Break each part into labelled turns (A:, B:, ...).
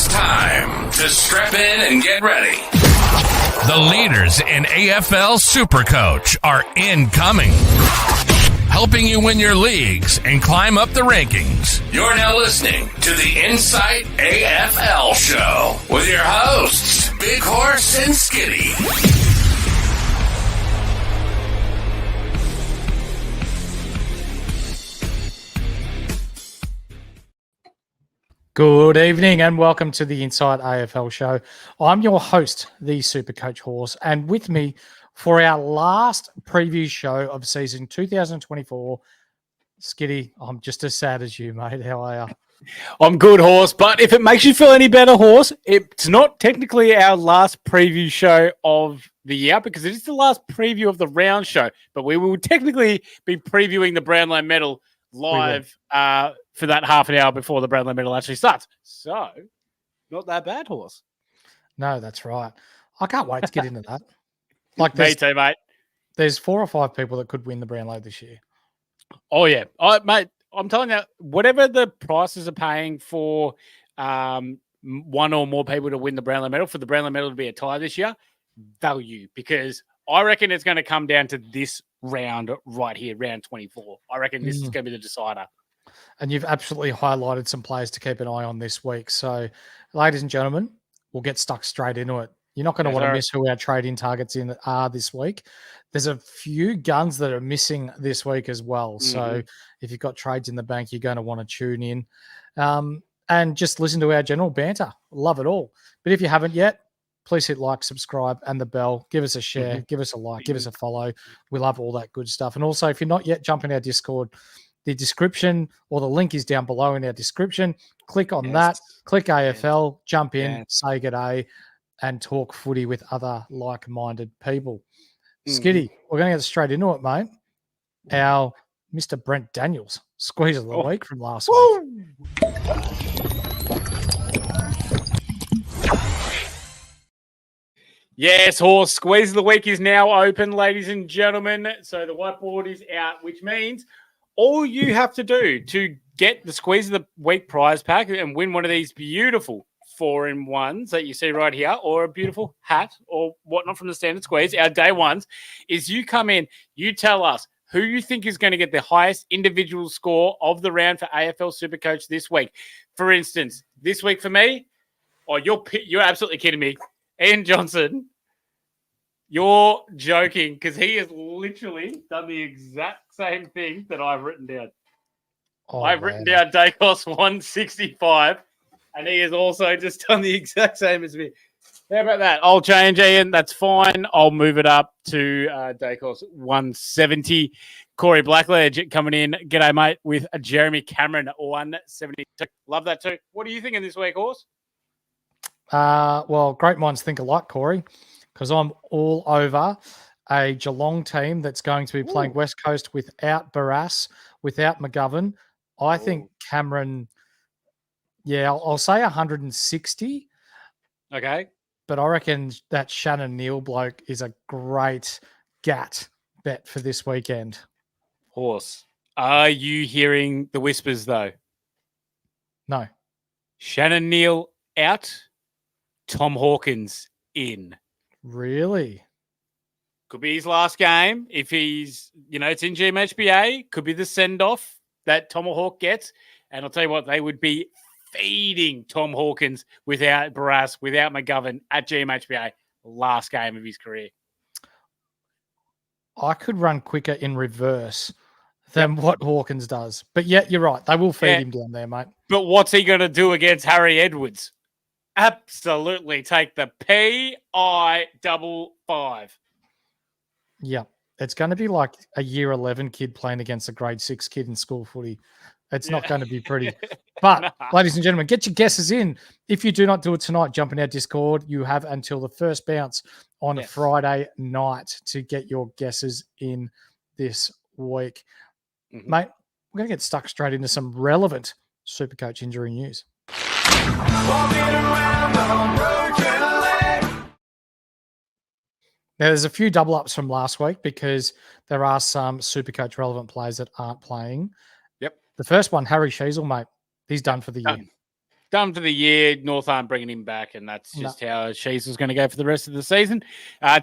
A: It's time to strap in and get ready. The leaders in AFL Supercoach are incoming, helping you win your leagues and climb up the rankings. You're now listening to the Insight AFL Show with your hosts, Big Horse and Skiddy.
B: Good evening and welcome to the Insight AFL Show. I'm your host, the Supercoach Horse, and with me for our last preview show of season 2024, Skiddy, I'm just as sad as you, mate. How are you?
C: I'm good, Horse, but if it makes you feel any better, Horse, it's not technically our last preview show of the year because it is the last preview of the round show, but we will technically be previewing the Brownlow Medal live for that half an hour before the Brownlow Medal actually starts. So, not that bad, Horse.
B: No, that's right. I can't wait to get into that.
C: Me too, mate.
B: There's 4 or 5 people that could win the Brownlow this year.
C: Oh, yeah. Mate, I'm telling you, whatever the prices are paying for one or more people to win the Brownlow Medal, for the Brownlow Medal to be a tie this year, value, because I reckon it's going to come down to this round right here, round 24. I reckon this is going to be the decider.
B: And you've absolutely highlighted some players to keep an eye on this week. So, ladies and gentlemen, we'll get stuck straight into it. You're not going to want to miss who our trade-in targets are this week. There's a few guns that are missing this week as well. So, if you've got trades in the bank, you're going to want to tune in and just listen to our general banter. Love it all. But if you haven't yet, please hit like, subscribe, and the bell. Give us a share, give us a like, give us a follow. We love all that good stuff. And also, if you're not yet, jump in our Discord. The description or the link is down below in our description. Click on that, click AFL, jump in, say good day, and talk footy with other like-minded people. Skiddy, we're going to get straight into it, mate. Our Mr. Brent Daniels, squeeze of the week from last week.
C: Yes, Horse, squeeze of the week is now open, ladies and gentlemen. So the whiteboard is out, which means all you have to do to get the squeeze of the week prize pack and win one of these beautiful 4-in-1s that you see right here, or a beautiful hat or whatnot from the standard squeeze, our day ones, is you come in, you tell us who you think is going to get the highest individual score of the round for AFL Supercoach this week. For instance, this week for me, you're absolutely kidding me. Ian Johnson, you're joking because he has literally done the exact same thing that I've written down. I've written down Dacos 165, and he has also just done the exact same as me. How about that? I'll change, Ian. That's fine. I'll move it up to Dacos 170. Corey Blackledge coming in. G'day, mate, with Jeremy Cameron 172. Love that too. What are you thinking this week, Horse?
B: Well, great minds think alike, Corey, because I'm all over a Geelong team that's going to be playing West Coast without Barras, without McGovern. I think Cameron, I'll say 160.
C: Okay.
B: But I reckon that Shannon Neal bloke is a great bet for this weekend.
C: Horse, are you hearing the whispers, though?
B: No. Shannon
C: Neal out, Tom Hawkins in.
B: Really?
C: Could be his last game. If he's, it's in GMHBA, could be the send-off that Tomahawk gets. And I'll tell you what, they would be feeding Tom Hawkins without Barras, without McGovern at GMHBA, last game of his career.
B: I could run quicker in reverse than what Hawkins does. But yet, you're right. They will feed him down there, mate.
C: But what's he going to do against Harry Edwards? Absolutely take the PI55.
B: Yeah. It's going to be like a year 11 kid playing against a grade 6 kid in school footy. It's not going to be pretty. But, ladies and gentlemen, get your guesses in. If you do not do it tonight, jump in our Discord. You have until the first bounce on Friday night to get your guesses in this week. Mate, we're going to get stuck straight into some relevant Supercoach injury news. Now, there's a few double ups from last week because there are some Supercoach relevant players that aren't playing.
C: Yep.
B: The first one, Harry Sheasel, mate, he's done for the year.
C: done for the year. North aren't bringing him back, and that's just how Shees was going to go for the rest of the season.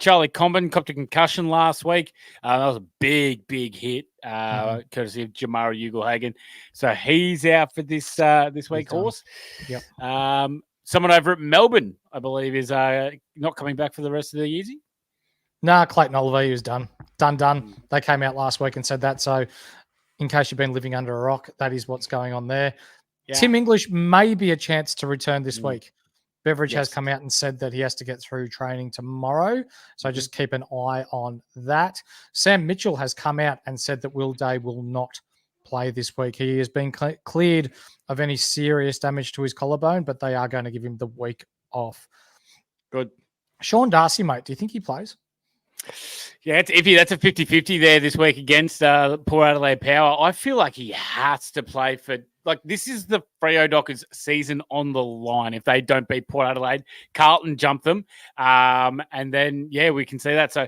C: Charlie Comben copped a concussion last week. That was a big, big hit, courtesy of Jamara Ugle-Hagan. So he's out for this week, Horse.
B: Yep.
C: Someone over at Melbourne, I believe, is not coming back for the rest of the year.
B: Nah, Clayton Oliver is done. Done. They came out last week and said that. So in case you've been living under a rock, that is what's going on there. Yeah. Tim English may be a chance to return this week. Beveridge has come out and said that he has to get through training tomorrow. So just keep an eye on that. Sam Mitchell has come out and said that Will Day will not play this week. He has been cleared of any serious damage to his collarbone, but they are going to give him the week off.
C: Good.
B: Sean Darcy, mate, do you think he plays?
C: Yeah, it's iffy. That's a 50-50 there this week against Port Adelaide Power. I feel like he has to play for, this is the Freo Dockers season on the line. If they don't beat Port Adelaide, Carlton jump them. And then, we can see that. So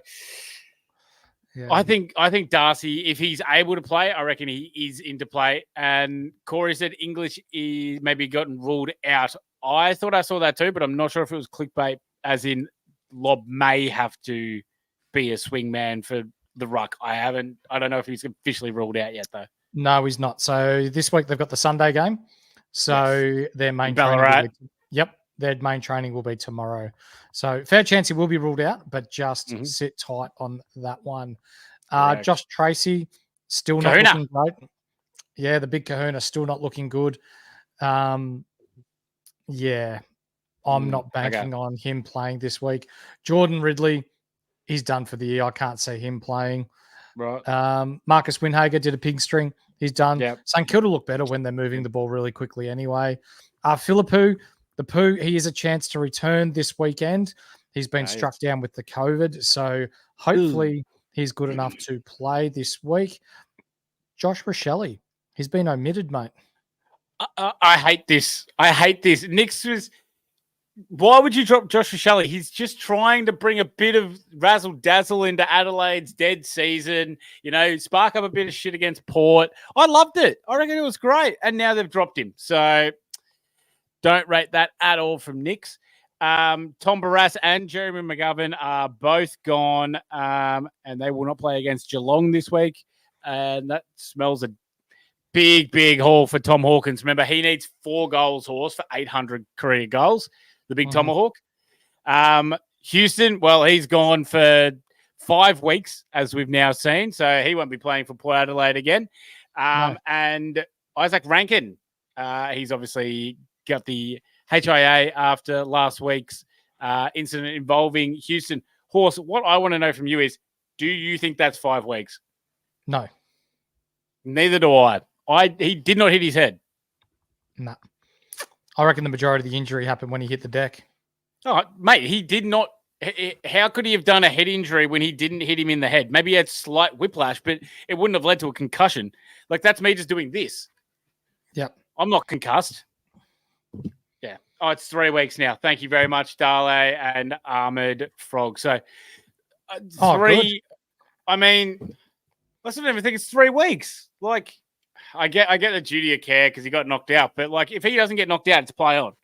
C: I think Darcy, if he's able to play, I reckon he is into play. And Corey said English is maybe gotten ruled out. I thought I saw that too, but I'm not sure if it was clickbait, as in Lob may have to be a swing man for the ruck. I don't know if he's officially ruled out yet, though. No,
B: he's not. So this week they've got the Sunday game. So their main training their main training will be tomorrow. So fair chance he will be ruled out, but just sit tight on that one. Josh Tracy, still not looking great. Yeah, the big kahuna, still not looking good. I'm not banking on him playing this week. Jordan Ridley, he's done for the year. I can't see him playing.
C: Right.
B: Marcus Winhager did a pig string. He's done.
C: Yep.
B: St Kilda look better when they're moving the ball really quickly anyway. Philippou, the Poo, he has a chance to return this weekend. He's been struck down with the COVID, so hopefully he's good enough to play this week. Josh Rochelle, he's been omitted, mate.
C: I hate this. Nick's was... Why would you drop Josh Rochelle? He's just trying to bring a bit of razzle-dazzle into Adelaide's dead season, spark up a bit of shit against Port. I loved it. I reckon it was great. And now they've dropped him. So don't rate that at all from Nick's. Tom Barras and Jeremy McGovern are both gone, and they will not play against Geelong this week. And that smells a big, big haul for Tom Hawkins. Remember, he needs 4 goals, Horse, for 800 career goals. The big Tomahawk. Houston, well, he's gone for 5 weeks, as we've now seen. So he won't be playing for Port Adelaide again. And Isaac Rankin, he's obviously got the HIA after last week's incident involving Houston. Horse, what I want to know from you is, do you think that's 5 weeks?
B: No.
C: Neither do I. He did not hit his head.
B: No. I reckon the majority of the injury happened when he hit the deck.
C: Oh, mate, he did not. How could he have done a head injury when he didn't hit him in the head? Maybe he had slight whiplash, but it wouldn't have led to a concussion. That's me just doing this.
B: Yep.
C: I'm not concussed. Yeah. Oh, it's 3 weeks now. Thank you very much, Dale and Ahmed Frog. So, 3.
B: Good.
C: I mean, let's not even think it's 3 weeks. I get the duty of care because he got knocked out, but if he doesn't get knocked out, it's play on.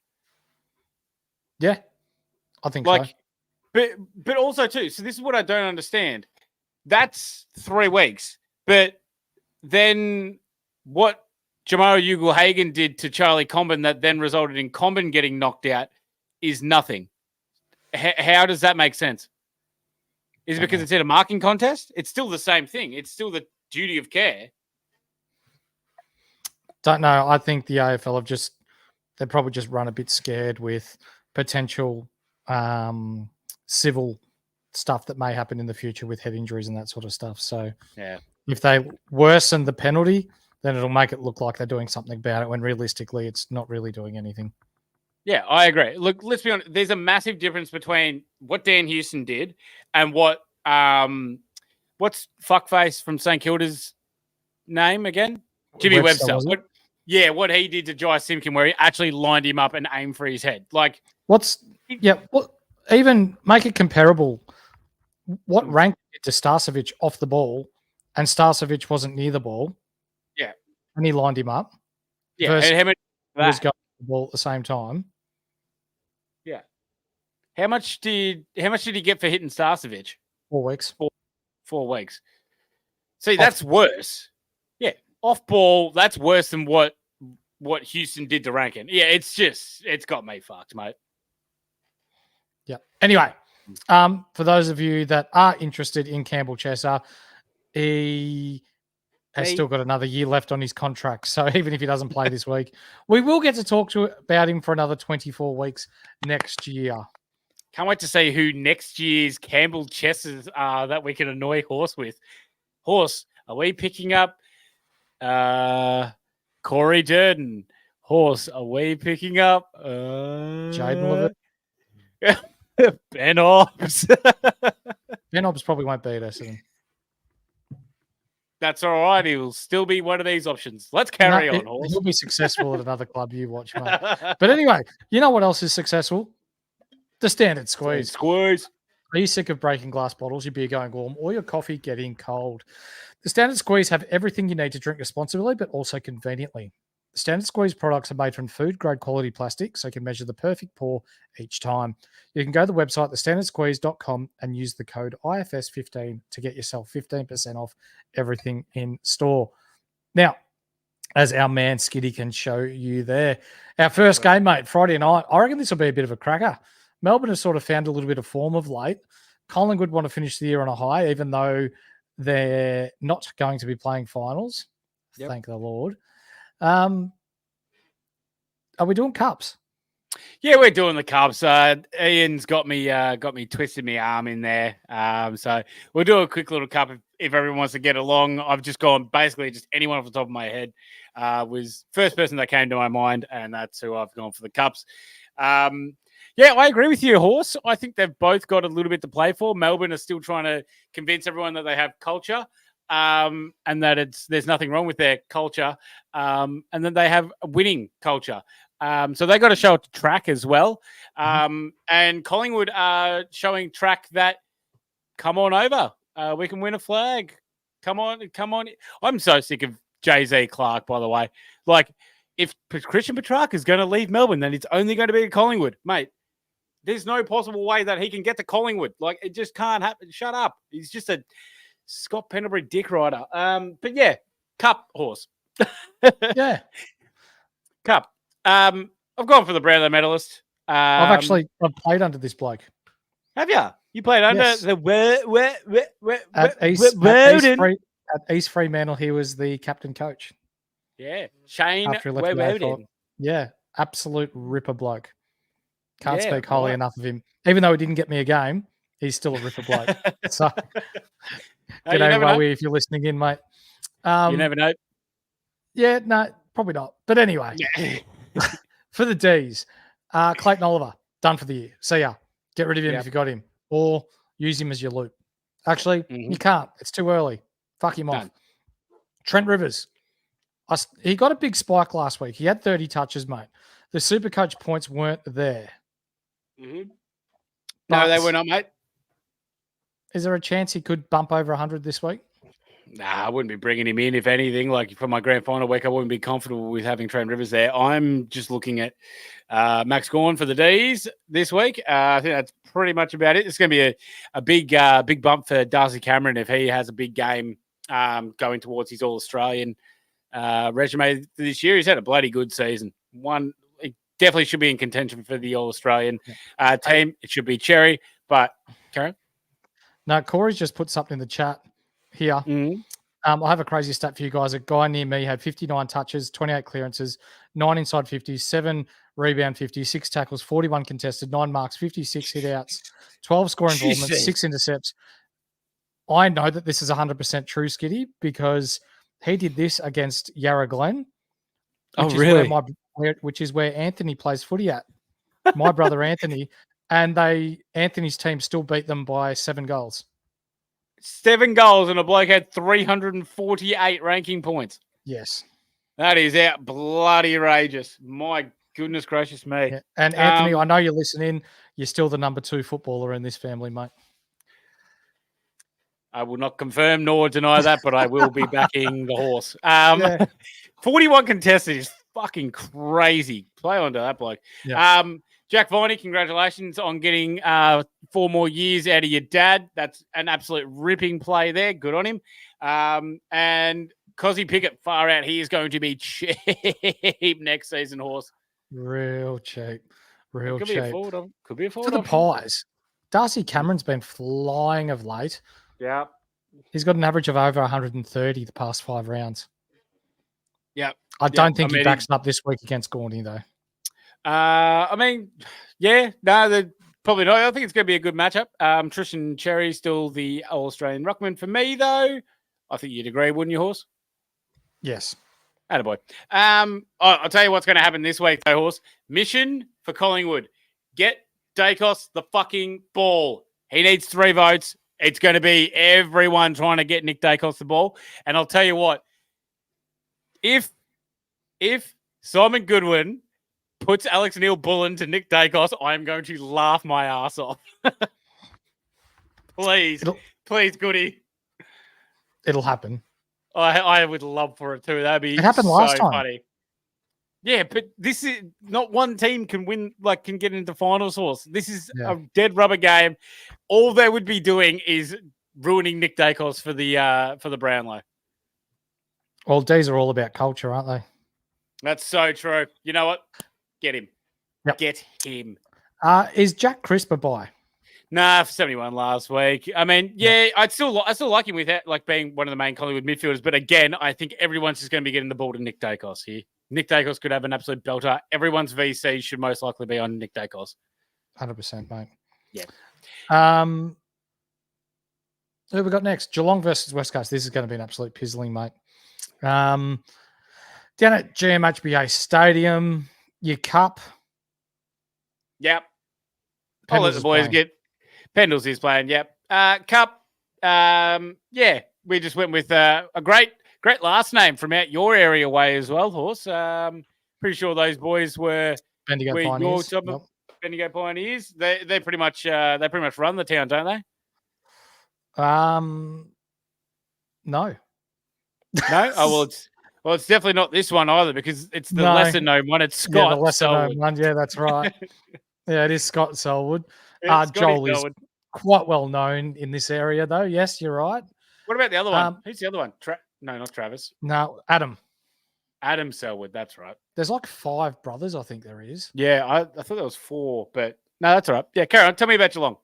B: Yeah, I think so.
C: But also too. So this is what I don't understand. That's 3 weeks, but then what Jamara Ugle-Hagan did to Charlie Comben that then resulted in Comben getting knocked out is nothing. How does that make sense? Is it because it's in a marking contest? It's still the same thing. It's still the duty of care.
B: Don't know. I think the AFL they've probably just run a bit scared with potential civil stuff that may happen in the future with head injuries and that sort of stuff. So if they worsen the penalty, then it'll make it look like they're doing something about it when realistically it's not really doing anything.
C: Yeah, I agree. Look, let's be honest. There's a massive difference between what Dan Houston did and what's fuckface from St Kilda's name again? Jimmy Webster. What he did to Jai Simpkin, where he actually lined him up and aimed for his head.
B: Even make it comparable. What rank did to Starcevic off the ball, and Starcevic wasn't near the ball.
C: Yeah.
B: And he lined him up.
C: Yeah. And
B: was going the ball at the same time.
C: Yeah. How much did he get for hitting Starcevich?
B: 4 weeks.
C: 4 weeks. See, that's worse. Yeah, off ball. That's worse than what Houston did to Rankin. Yeah, it's got me fucked, mate.
B: Yeah. Anyway, for those of you that are interested in Campbell Chesser, he has still got another year left on his contract. So even if he doesn't play this week, we will get to talk about him for another 24 weeks next year.
C: Can't wait to see who next year's Campbell Chessers are that we can annoy Horse with. Horse, are we picking up Corey Durden? Horse, are we picking up
B: Jaden
C: Levert? Ben Hobbs.
B: Ben Hobbs probably won't be at Essendon.
C: That's all right. He will still be one of these options. Let's carry on, Horse.
B: He'll be successful at another club you watch, mate. But anyway, you know what else is successful? The Standard Squeeze. Are you sick of breaking glass bottles, your beer going warm, or your coffee getting cold? The Standard Squeeze have everything you need to drink responsibly, but also conveniently. The Standard Squeeze products are made from food-grade quality plastic, so you can measure the perfect pour each time. You can go to the website, thestandardsqueeze.com, and use the code IFS15 to get yourself 15% off everything in store. Now, as our man Skiddy can show you there, our first game, mate, Friday night, I reckon this will be a bit of a cracker. Melbourne has sort of found a little bit of form of late. Collingwood want to finish the year on a high, even though they're not going to be playing finals. Yep. Thank the Lord. Are we doing cups?
C: Yeah, we're doing the cups. Ian's got me twisting my arm in there. So we'll do a quick little cup if everyone wants to get along. I've just gone basically just anyone off the top of my head was first person that came to my mind, and that's who I've gone for the cups. Yeah, I agree with you, Horse. I think they've both got a little bit to play for. Melbourne are still trying to convince everyone that they have culture. And that there's nothing wrong with their culture, and then they have a winning culture. So they got to show it to track as well. And Collingwood are showing track that come on over. We can win a flag. Come on. I'm so sick of Jay-Z Clark, by the way. Like, if Christian Petrarca is going to leave Melbourne, then it's only going to be Collingwood, mate. There's no possible way that he can get to Collingwood. Like, it just can't happen. Shut up. He's just a Scott Pendlebury dick rider. But yeah, cup, Horse.
B: Yeah.
C: Cup. I've gone for the Brownlow medalist.
B: I've played under this bloke.
C: Have you? You played under
B: at East Fremantle. He was the captain coach.
C: Yeah. Shane
B: Woden. Yeah. Absolute ripper bloke. Can't speak highly enough of him. Even though he didn't get me a game, he's still a ripper bloke. So g'day, Rowie, if you're listening in, mate.
C: You never know.
B: Yeah, no, probably not. But anyway, for the Ds, Clayton Oliver, done for the year. See ya. Get rid of him if you got him. Or use him as your loop. Actually, you can't. It's too early. Fuck him off. Trent Rivers. He got a big spike last week. He had 30 touches, mate. The Supercoach points weren't there.
C: No, they were not, mate.
B: Is there a chance he could bump over 100 this week?
C: Nah, I wouldn't be bringing him in. If anything, like for my grand final week, I wouldn't be comfortable with having Trent Rivers there. I'm just looking at Max Gawn for the Ds this week. I think that's pretty much about it. It's going to be a big bump for Darcy Cameron if he has a big game going towards his All-Australian resume this year. He's had a bloody good season. He definitely should be in contention for the All-Australian team. It should be Cherry, but Karen?
B: No, Corey's just put something in the chat here. I have a crazy stat for you guys. A guy near me had 59 touches, 28 clearances, 9 inside 50s, 7 rebound 50s, 6 tackles, 41 contested, 9 marks, 56 hit-outs, 12 score involvements, 6 intercepts. I know that this is 100% true, Skiddy, because he did this against Yarra Glen. Which is where Anthony plays footy at. My brother Anthony. And Anthony's team still beat them by 7 goals.
C: 7 goals, and a bloke had 348 ranking points.
B: Yes.
C: That is out bloody outrageous. My goodness gracious me.
B: Yeah. And Anthony, I know you're listening. You're still the number 2 footballer in this family, mate.
C: I will not confirm nor deny that, but I will be backing the Horse. 41 contested is fucking crazy. Play on to that bloke.
B: Yeah.
C: Jack Viney, congratulations on getting 4 more years out of your dad. That's an absolute ripping play there. Good on him. And Cozzy Pickett, far out. He is going to be cheap next season, horse.
B: Real cheap. Real
C: could
B: cheap.
C: Could be a forward
B: For the
C: option.
B: Pies, Darcy Cameron's been flying of late.
C: Yeah.
B: He's got an average of over 130 the past 5 rounds.
C: Yeah.
B: I don't think he backs up this week against Gorney, though.
C: I mean, yeah, no, probably not. I think it's going to be a good matchup. Tristan Cherry still the All-Australian ruckman for me, though. I think you'd agree, wouldn't you, horse?
B: Yes.
C: Attaboy. I'll tell you what's going to happen this week, though, horse. Mission for Collingwood. Get Dacos the fucking ball. He needs 3 votes. It's going to be everyone trying to get Nick Dacos the ball. And I'll tell you what, if Simon Goodwin puts Alex Neil-Bullen to Nick Dacos, I'm going to laugh my ass off. Please, Goody.
B: It'll happen.
C: I would love for it too. That'd be
B: it happened last time.
C: Funny. Yeah, but this is not one team can win, can get into finals, horse. This is a dead rubber game. All they would be doing is ruining Nick Dacos for the Brownlow.
B: Well, D's are all about culture, aren't they?
C: That's so true. You know what? Get him.
B: Yep.
C: Get him.
B: Is Jack Crisp a buy?
C: Nah, for 71 last week. I mean, yeah, I still like him with that, being one of the main Collingwood midfielders. But again, I think everyone's just going to be getting the ball to Nick Dacos here. Nick Dacos could have an absolute belter. Everyone's VC should most likely be on Nick Dacos.
B: 100%, mate.
C: Yeah.
B: Who we got next? Geelong versus West Coast. This is going to be an absolute pizzling, mate. Down at GMHBA Stadium, your cup.
C: Yep. I'll let the boys get. Pendles is playing. Yep. Cup. Yeah. We just went with a great last name from out your area way as well, horse. Pretty sure those boys were
B: Bendigo Pioneers.
C: Bendigo Pioneers. They pretty much run the town, don't they?
B: No.
C: No. Oh well, it's definitely not this one either because it's the lesser known one. It's Scott.
B: Yeah, the lesser known one. Yeah, that's right. Yeah, it is Scott Selwood. Joel is quite well known in this area, though. Yes, you're right.
C: What about the other one? Who's the other one? No, not Travis.
B: No, Adam.
C: Adam Selwood. That's right.
B: There's 5 brothers, I think there is.
C: Yeah, I thought there was 4, but no, that's all right. Yeah, Karen, tell me about Geelong.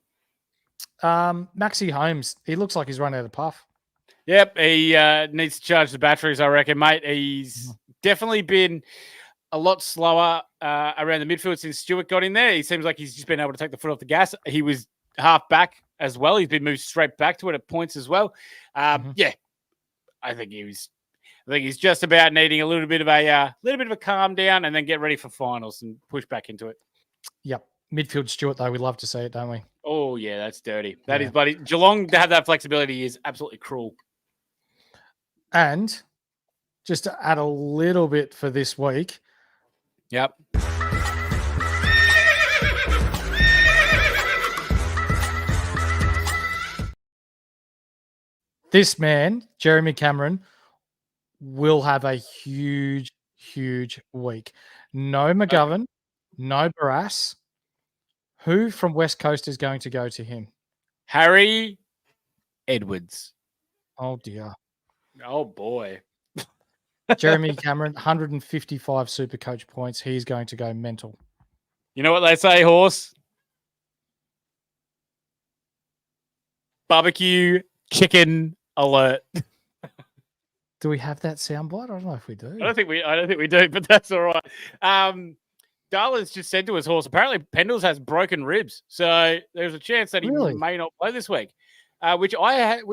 B: Maxie Holmes. He looks like he's run out of puff.
C: Yep, he needs to charge the batteries, I reckon, mate. He's definitely been a lot slower around the midfield since Stewart got in there. He seems like he's just been able to take the foot off the gas. He was half back as well. He's been moved straight back to it at points as well. Yeah, I think he's just about needing a little bit of a calm down and then get ready for finals and push back into it.
B: Yep, midfield Stewart though, we love to see it, don't we?
C: Oh yeah, that's dirty. That is bloody. Geelong to have that flexibility is absolutely cruel.
B: And just to add a little bit for this week.
C: Yep.
B: This man, Jeremy Cameron, will have a huge, huge week. No McGovern, no Barras. Who from West Coast is going to go to him?
C: Harry Edwards.
B: Oh, dear.
C: Oh, boy.
B: Jeremy Cameron, 155 Supercoach points. He's going to go mental.
C: You know what they say, horse? Barbecue chicken alert.
B: Do we have that soundbite? I don't know if we do.
C: I don't think we do, but that's all right. Darla's just said to his horse, apparently Pendles has broken ribs. So there's a chance that he may not play this week, which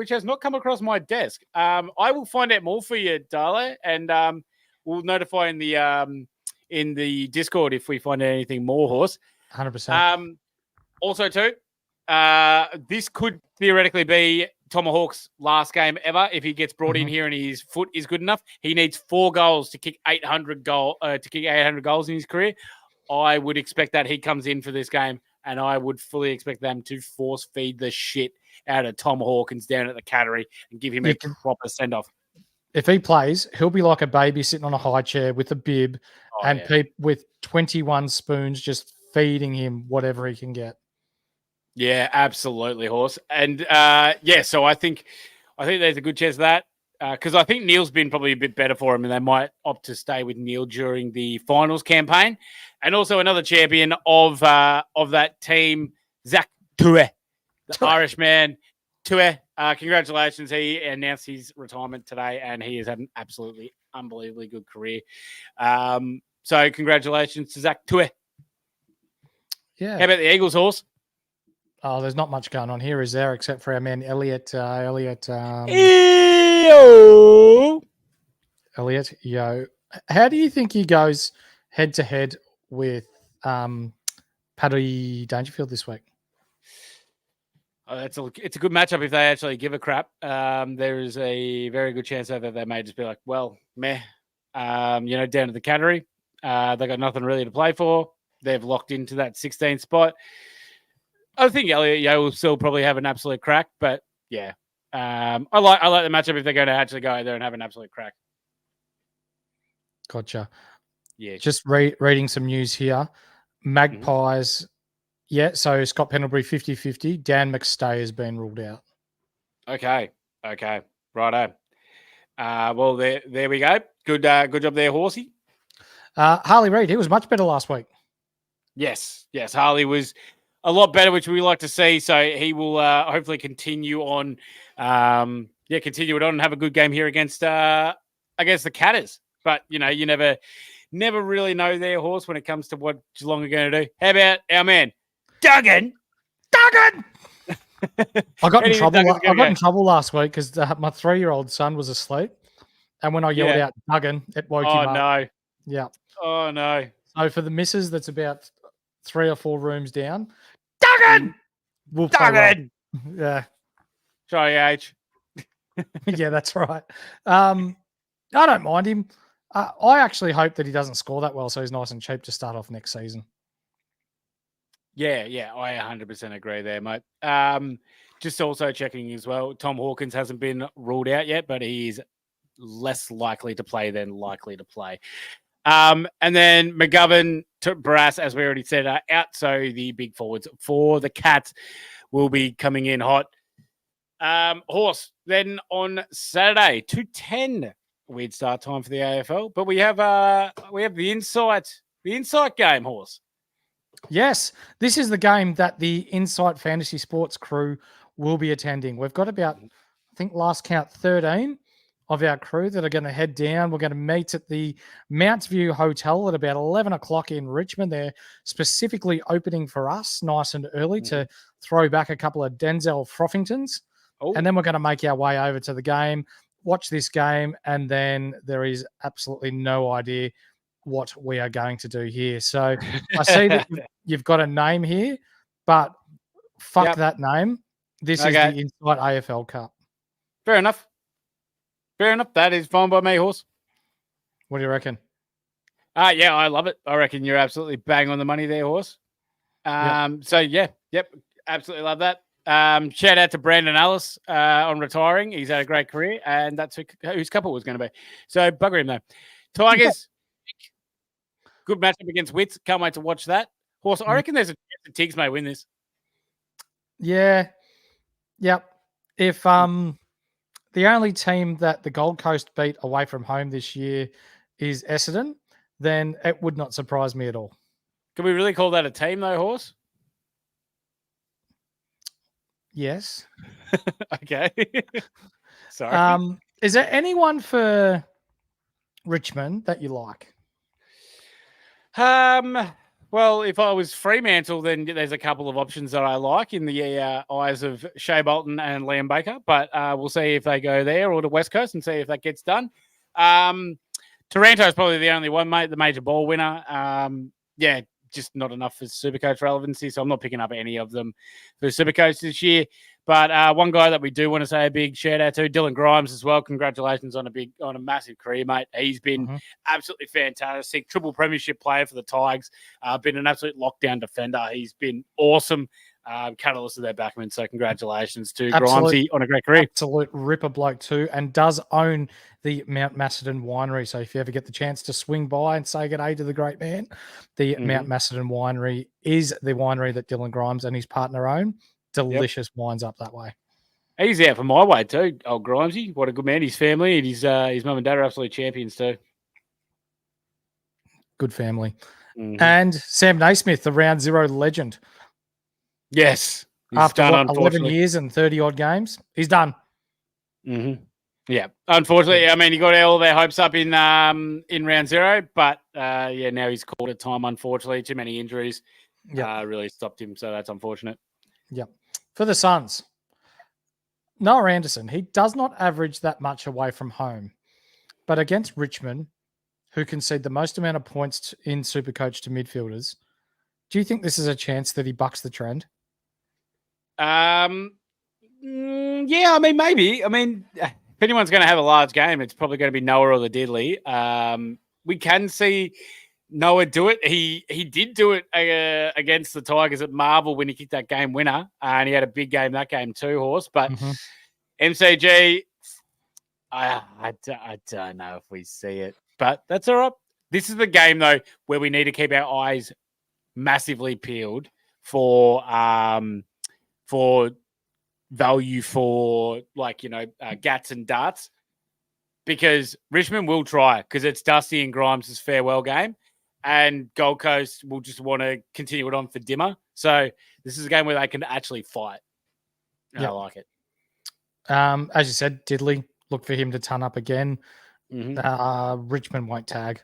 C: has not come across my desk. I will find out more for you, Darla, and we'll notify in the Discord if we find out anything more, horse.
B: 100%.
C: Also, too, this could theoretically be Tomahawk's last game ever if he gets brought in here and his foot is good enough. He needs 4 goals to kick 800 goals in his career. I would expect that he comes in for this game, and I would fully expect them to force feed the shit out of Tom Hawkins down at the Cattery and give him a proper send off.
B: if he plays, he'll be like a baby sitting on a high chair with a bib with 21 spoons just feeding him whatever he can get.
C: Yeah, absolutely, Horse. And so I think there's a good chance of that because I think Neil's been probably a bit better for him, and they might opt to stay with Neil during the finals campaign. And also another champion of that team, Zach Tue, the Irishman. Tue, congratulations. He announced his retirement today, and he has had an absolutely unbelievably good career. So congratulations to Zach Tue.
B: Yeah.
C: How about the Eagles, Horse?
B: Oh, there's not much going on here, is there? Except for our man Elliot. Elliot, yo. How do you think he goes head to head with Paddy Dangerfield this week?
C: Oh, it's a good matchup if they actually give a crap. There is a very good chance that they may just be like, well, meh. Down to the category. They got nothing really to play for. They've locked into that 16th spot. I think Elliot Yo will still probably have an absolute crack, but yeah, I like the matchup if they're going to actually go out there and have an absolute crack.
B: Gotcha.
C: Yeah.
B: Just reading some news here. Magpies. Mm-hmm. Yeah, so Scott Pendlebury 50-50. Dan McStay has been ruled out.
C: Okay. Righto. Well, there we go. Good job there, Horsey.
B: Harley Reid, he was much better last week.
C: Yes. Harley was a lot better, which we like to see. So he will hopefully continue on. Continue it on and have a good game here against the Catters. But you never really know their Horse when it comes to what Geelong are going to do. How about our man Duggan?
B: I got in trouble last week because my 3-year-old son was asleep, and when I yelled out Duggan, it woke him up. Oh no! Yeah.
C: Oh no!
B: So for the missus, that's about 3 or 4 rooms down. Duggan! We'll Duggan! Yeah.
C: Sorry, H.
B: Yeah, that's right. I don't mind him. I actually hope that he doesn't score that well, so he's nice and cheap to start off next season.
C: Yeah, I 100% agree there, mate. Just also checking as well, Tom Hawkins hasn't been ruled out yet, but he's less likely to play than likely to play. And then McGovern to Barras, as we already said, are out. So the big forwards for the Cats will be coming in hot. Horse, then on Saturday, 2:10 weird start time for the AFL, but we have the insight game, Horse.
B: Yes, this is the game that the Insight Fantasy Sports crew will be attending. We've got about, I think, last count 13 of our crew that are going to head down. We're going to meet at the Mounts View Hotel at about 11 o'clock in Richmond. They're specifically opening for us nice and early to throw back a couple of Denzel Frothingtons. Oh. And then we're going to make our way over to the game, watch this game, and then there is absolutely no idea what we are going to do here. So I see that you've got a name here, but fuck that name. This is the Insight AFL Cup.
C: Fair enough. That is fine by me, Horse.
B: What do you reckon?
C: Yeah, I love it. I reckon you're absolutely bang on the money there, Horse. So absolutely love that. Shout out to Brandon Ellis on retiring. He's had a great career, and that's whose couple was going to be. So bugger him though. Tigers. Good matchup against Wits. Can't wait to watch that. Horse, I reckon there's a chance that Tiggs may win this.
B: Yeah. Yep. If the only team that the Gold Coast beat away from home this year is Essendon, then it would not surprise me at all.
C: Can we really call that a team though, Horse?
B: Yes.
C: Okay. Sorry.
B: Is there anyone for Richmond that you like?
C: Well, if I was Fremantle, then there's a couple of options that I like in the eyes of Shea Bolton and Liam Baker, but we'll see if they go there or to West Coast and see if that gets done. Taranto is probably the only one, mate, the major ball winner. Just not enough for Supercoach relevancy, so I'm not picking up any of them for Supercoach this year. But one guy that we do want to say a big shout out to, Dylan Grimes as well. Congratulations on a massive career, mate. He's been absolutely fantastic. Triple premiership player for the Tigers. Been an absolute lockdown defender. He's been awesome. catalyst of their backman. So congratulations to Grimesy on a great career.
B: Absolute ripper bloke too, and does own the Mount Macedon Winery. So if you ever get the chance to swing by and say good day to the great man, the Mount Macedon Winery is the winery that Dylan Grimes and his partner own. Delicious wines up that way.
C: He's out from my way too, old Grimesy. What a good man. His family and his mum and dad are absolute champions too.
B: Good family. And Sam Naismith, the round zero legend.
C: Yes.
B: After 11 years and 30-odd games, he's done.
C: Yeah. Unfortunately, I mean, he got all their hopes up in round zero, but now he's called it time, unfortunately. Too many injuries really stopped him, so that's unfortunate.
B: Yep. For the Suns, Noah Anderson, he does not average that much away from home, but against Richmond, who concede the most amount of points in Supercoach to midfielders, do you think this is a chance that he bucks the trend?
C: Yeah, I mean, maybe. I mean, if anyone's going to have a large game, it's probably going to be Noah or the Diddley. We can see Noah do it. He did do it against the Tigers at Marvel when he kicked that game winner, and he had a big game that game too, Horse. But MCG, I don't know if we see it, but that's all right. This is the game though where we need to keep our eyes massively peeled for value for Gats and darts, because Richmond will try because it's Dusty and Grimes' farewell game, and Gold Coast will just want to continue it on for Dimmer. So this is a game where they can actually fight. I like it.
B: As you said, Diddley, look for him to turn up again. Richmond won't tag.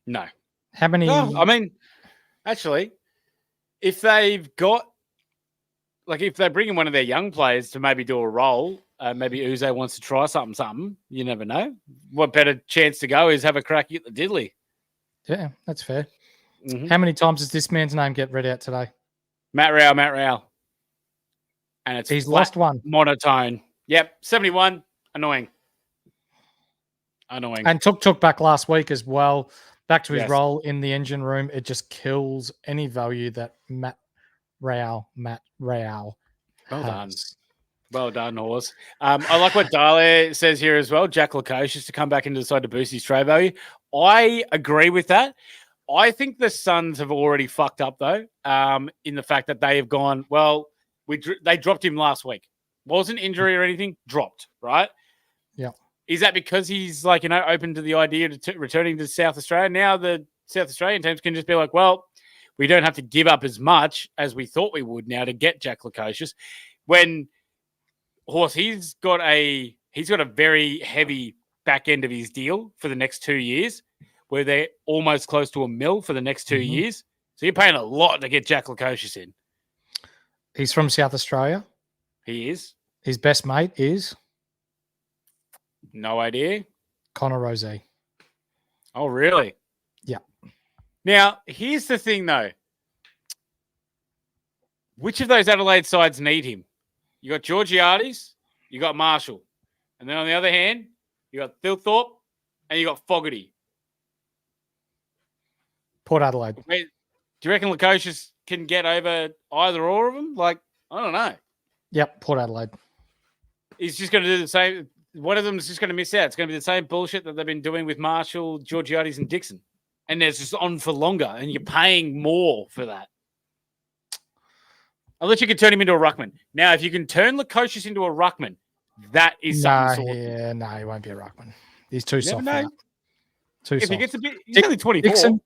C: No.
B: How many?
C: No, I mean, actually, if they've got, if they bring in one of their young players to maybe do a role, maybe Uze wants to try something, you never know. What better chance to go is have a crack at the Diddley.
B: Yeah, that's fair. How many times does this man's name get read out today? Matt
C: Rao. And
B: he's lost one.
C: Monotone. Yep, 71. Annoying.
B: And took back last week as well. Back to his role in the engine room. It just kills any value that Matt Rao.
C: Well done. Well done, Horse. I like what Dale says here as well. Jack Lukosius to come back and decide to boost his trade value. I agree with that. I think the Suns have already fucked up, though, in the fact that they have gone, they dropped him last week. Wasn't injury or anything, dropped, right?
B: Yeah.
C: Is that because he's open to the idea of returning to South Australia? Now the South Australian teams can just be like, well, we don't have to give up as much as we thought we would now to get Jack Lukosius. When Horse, he's got a very heavy back end of his deal for the next 2 years, where they're almost close to $1 million for the next 2 years. So you're paying a lot to get Jack Lukosius in.
B: He's from South Australia.
C: He is.
B: His best mate is?
C: No idea.
B: Connor Rozee.
C: Oh, really?
B: Yeah.
C: Now, here's the thing, though. Which of those Adelaide sides need him? You got Georgiades, you got Marshall. And then on the other hand, you got Thilthorpe and you got Fogarty.
B: Port Adelaide.
C: Do you reckon Lukosius can get over either or of them? I don't know.
B: Yep, Port Adelaide.
C: He's just going to do the same. One of them is just going to miss out. It's going to be the same bullshit that they've been doing with Marshall, Georgiades, and Dixon. And it's just on for longer, and you're paying more for that. Unless you can turn him into a ruckman. Now, if you can turn Lukosius into a ruckman, that is something.
B: No, he won't be a ruckman. He's too soft. Too soft.
C: He gets he's only 24.
B: Dixon,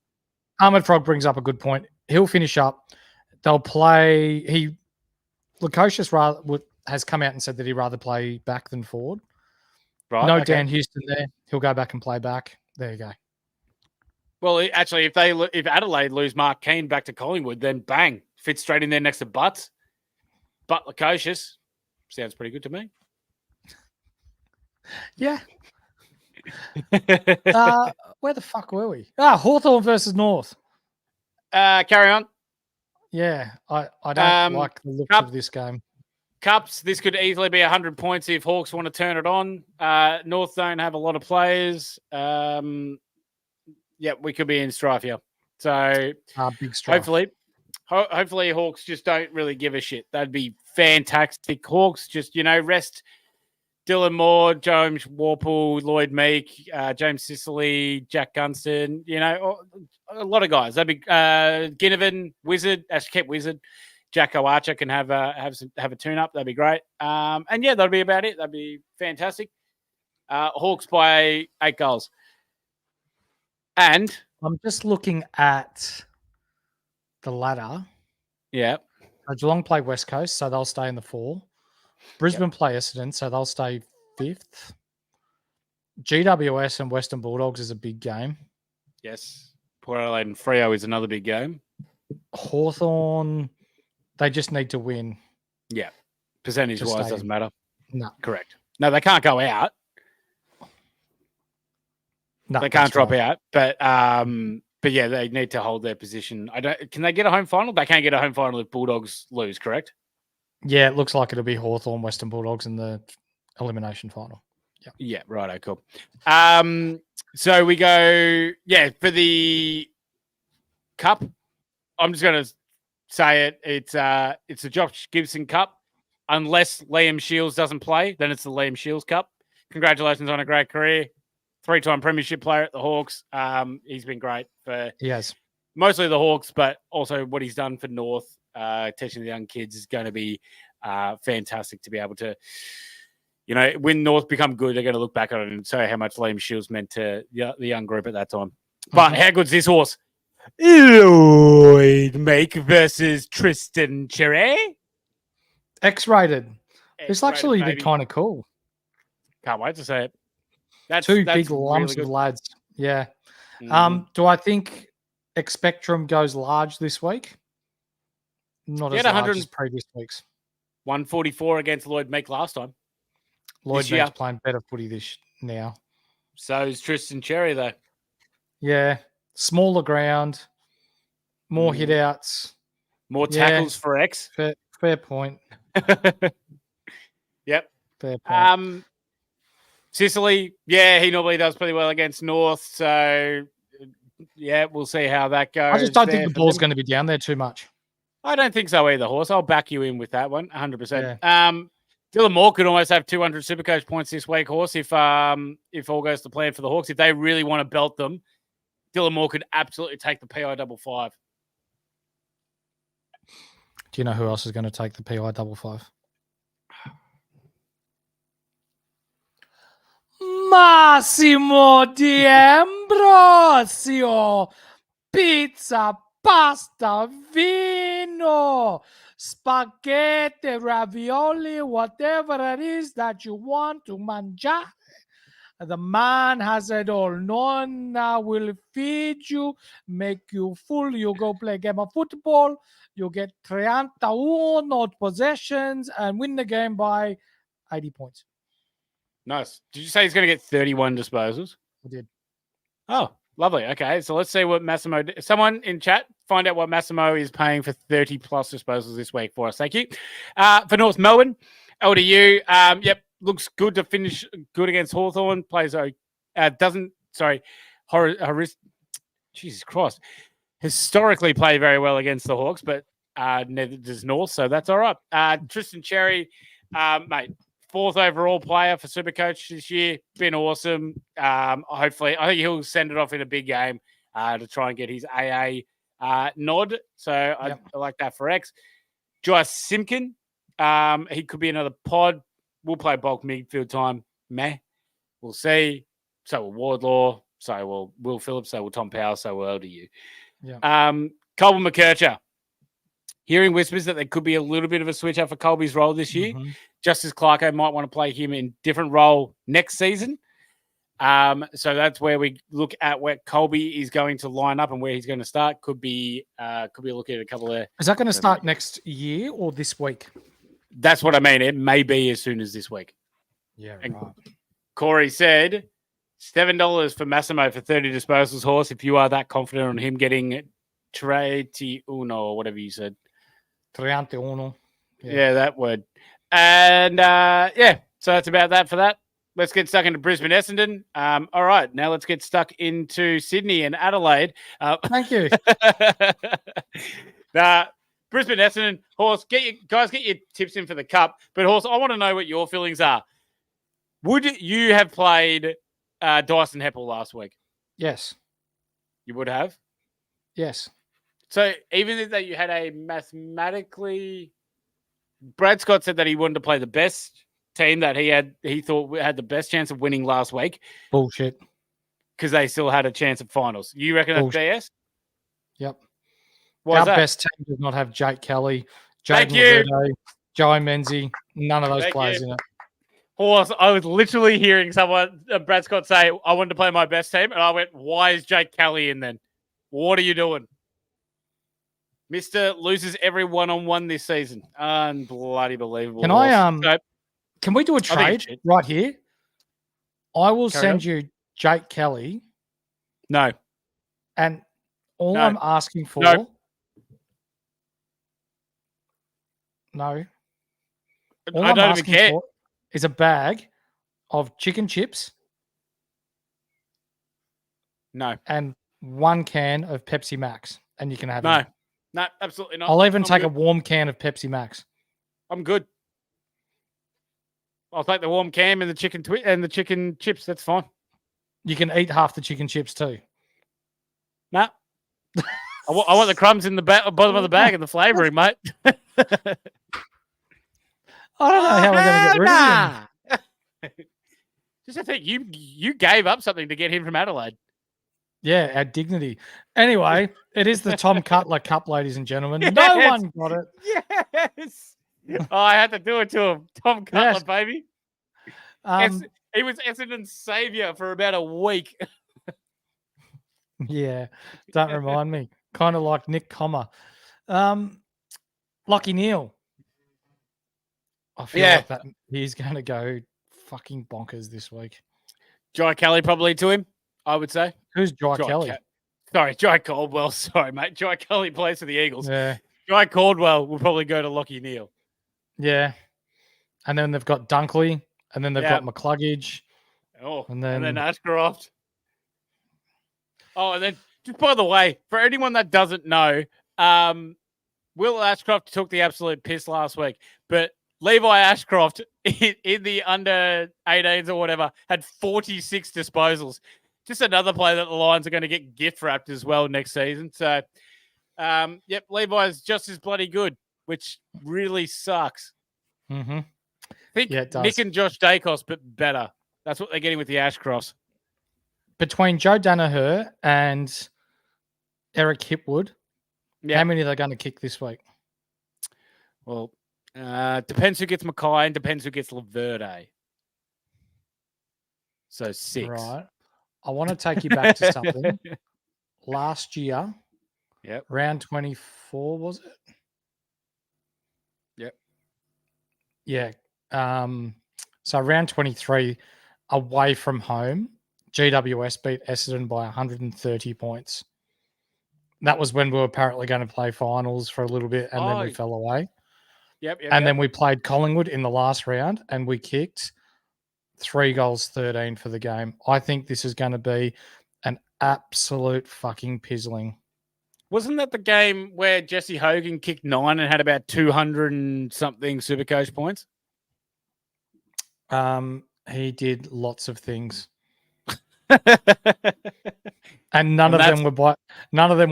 B: Ahmed Frog brings up a good point. He'll finish up. They'll play. Lukosius has come out and said that he'd rather play back than forward.
C: Right.
B: No, okay. Dan Houston there. He'll go back and play back. There you go.
C: Well, actually, if Adelaide lose Mark Keane back to Collingwood, then bang, fits straight in there next to Butts. But Lukosius sounds pretty good to me.
B: Yeah. Where the fuck were we? Hawthorn versus North.
C: Carry on.
B: Yeah, I don't like the look of this game.
C: Cups, this could easily be 100 points if Hawks want to turn it on. North don't have a lot of players. We could be in strife here. So
B: big strife.
C: Hopefully Hopefully Hawks just don't really give a shit. That'd be fantastic. Hawks just, rest Dylan Moore, James Warple, Lloyd Meek, James Sicily, Jack Gunston, a lot of guys. That'd be Ginnivan, Wizard, actually kept Wizard. Jacko Archer can have a tune-up. That'd be great. And yeah, that'd be about it. That'd be fantastic. Hawks by 8 goals. And
B: I'm just looking at the ladder.
C: Yeah.
B: Geelong play West Coast, so they'll stay in the 4. Brisbane play Essendon, so they'll stay 5th. GWS and Western Bulldogs is a big game.
C: Yes. Port Adelaide and Freo is another big game.
B: Hawthorn, they just need to win.
C: Yeah. Percentage-wise doesn't matter.
B: No.
C: Correct. No, they can't go out.
B: No,
C: they can't drop out. But yeah, they need to hold their position. Can they get a home final? They can't get a home final if Bulldogs lose, correct?
B: Yeah, it looks like it'll be Hawthorn, Western Bulldogs in the elimination final. Yeah.
C: Yeah, righto, cool. So we go, for the Cup. I'm just going to say it. It's the Josh Gibson Cup. Unless Liam Shields doesn't play, then it's the Liam Shields Cup. Congratulations on a great career. 3-time premiership player at the Hawks. He's been great for mostly the Hawks, but also what he's done for North, teaching the young kids is going to be fantastic to be able to, when North become good, they're going to look back on it and say how much Liam Shields meant to the young group at that time. But how good's this horse? Lloyd Meek versus Tristan Cherry.
B: X-rated. This actually be kind of cool.
C: Can't wait to see it. That's
B: big lumps
C: really
B: of lads. Yeah. Do I think Expectrum goes large this week? Not as large as previous weeks.
C: 144 against Lloyd Meek last time.
B: Lloyd Meek's playing better footy this now.
C: So is Tristan Cherry, though.
B: Yeah. Smaller ground. More hit outs.
C: More tackles for X.
B: Fair point.
C: Yep.
B: Fair point.
C: Sicily, he normally does pretty well against North. So, we'll see how that goes.
B: I just don't think the ball's going to be down there too much.
C: I don't think so either, Horse. I'll back you in with that one, 100%. Yeah. Dylan Moore could almost have 200 Supercoach points this week, Horse, if all goes to plan for the Hawks. If they really want to belt them, Dylan Moore could absolutely take the PI 55.
B: Do you know who else is going to take the PI 55? Massimo D'Ambrosio, pizza, pasta, vino, spaghetti, ravioli, whatever it is that you want to mangiare. The man has it all. Nonna will feed you, make you full. You go play a game of football. You get 31 possessions and win the game by 80 points.
C: Nice. Did you say he's going to get 31 disposals?
B: I did.
C: Oh, lovely. Okay, so let's see what Massimo... Someone in chat, find out what Massimo is paying for 30-plus disposals this week for us. Thank you. For North Melbourne, LDU, looks good to finish good against Hawthorn. Plays... Jesus Christ. Historically played very well against the Hawks, but neither does North, so that's all right. Tristan Cherry, mate, 4th overall player for Supercoach this year. Been awesome. Hopefully, I think he'll send it off in a big game to try and get his AA nod. So I like that for X. Josh Simpkin, he could be another pod. We'll play bulk midfield time. We'll see. So will Wardlaw. So will Will Phillips. So will Tom Powell. So will LDU. Yeah. Colby McKercher. Hearing whispers that there could be a little bit of a switch up for Colby's role this year. Justice Clarko might want to play him in different role next season. So that's where we look at where Colby is going to line up and where he's going to start. Could be looking at a couple of...
B: Is that going to start next year or this week?
C: That's what I mean. It may be as soon as this week.
B: Yeah,
C: and
B: right.
C: Corey said $7 for Massimo for 30 disposals, Horse, if you are that confident on him getting 31 or whatever you said.
B: 31.
C: Yeah, that word. And, so that's about that for that. Let's get stuck into Brisbane Essendon. All right, now let's get stuck into Sydney and Adelaide.
B: Thank you.
C: Brisbane, Essendon, Horse, get your tips in for the Cup. But Horse, I want to know what your feelings are. Would you have played Dyson Heppel last week?
B: Yes.
C: You would have?
B: Yes.
C: So even if that you had a mathematically... Brad Scott said that he wanted to play the best team that he thought had the best chance of winning last week.
B: Bullshit.
C: Because they still had a chance of finals. You reckon that's BS?
B: Yep.
C: Why
B: Our best team does not have Jake Kelly, Jaden Laverde, Joey Menzies, none of those players in it.
C: Horse, I was literally hearing someone, Brad Scott, say, I wanted to play my best team. And I went, why is Jake Kelly in then? What are you doing? Mr. loses every one-on-one this season. Unbloody believable.
B: Can we do a trade right here? I will send you Jake Kelly.
C: No.
B: And I'm asking for... No.
C: I don't even care.
B: Is a bag of chicken chips.
C: No.
B: And 1 can of Pepsi Max. And you can have it.
C: No, absolutely not.
B: I'll even take a warm can of Pepsi Max.
C: I'm good. I'll take the warm can and the chicken chips. That's fine.
B: You can eat half the chicken chips too.
C: Nah. I want the crumbs in the bottom of the bag and the flavouring, mate.
B: I don't know how we're going to get rid of him.
C: Just I think you gave up something to get him from Adelaide.
B: Yeah, our dignity. Anyway, it is the Tom Cutler Cup, ladies and gentlemen. Yes. No one got it.
C: Yes. Oh, I had to do it to him. Tom Cutler, baby. He was Essendon's saviour for about a week.
B: Yeah, don't remind me. Kind of like Nick Comer. Lockie Neal. I feel like that he's going to go fucking bonkers this week.
C: Jai Kelly probably to him, I would say.
B: Who's Jai Kelly?
C: Sorry, Jai Caldwell. Sorry, mate. Jai Kelly plays for the Eagles.
B: Yeah.
C: Jai Caldwell will probably go to Lockie Neal.
B: Yeah. And then they've got Dunkley, and then they've got McCluggage.
C: Oh, and then Ashcroft. Oh, and then, just by the way, for anyone that doesn't know, Will Ashcroft took the absolute piss last week, but Levi Ashcroft in the under 18s or whatever had 46 disposals. Just another player that the Lions are going to get gift wrapped as well next season. So, Levi's just as bloody good, which really sucks.
B: Mm-hmm.
C: I think Nick and Josh Dacos, but better. That's what they're getting with the Ashcross.
B: Between Joe Danaher and Eric Hipwood, how many are they going to kick this week?
C: Well, depends who gets Mackay and depends who gets Laverde. So 6.
B: Right. I want to take you back to something. Last year, round 24, was it?
C: Yep.
B: Yeah. So round 23, away from home, GWS beat Essendon by 130 points. That was when we were apparently going to play finals for a little bit, and then we fell away.
C: Yep.
B: Then we played Collingwood in the last round, and we kicked 3 goals, 13 for the game. I think this is going to be an absolute fucking pizzling.
C: Wasn't that the game where Jesse Hogan kicked 9 and had about 200 and something Supercoach points?
B: He did lots of things. And none of them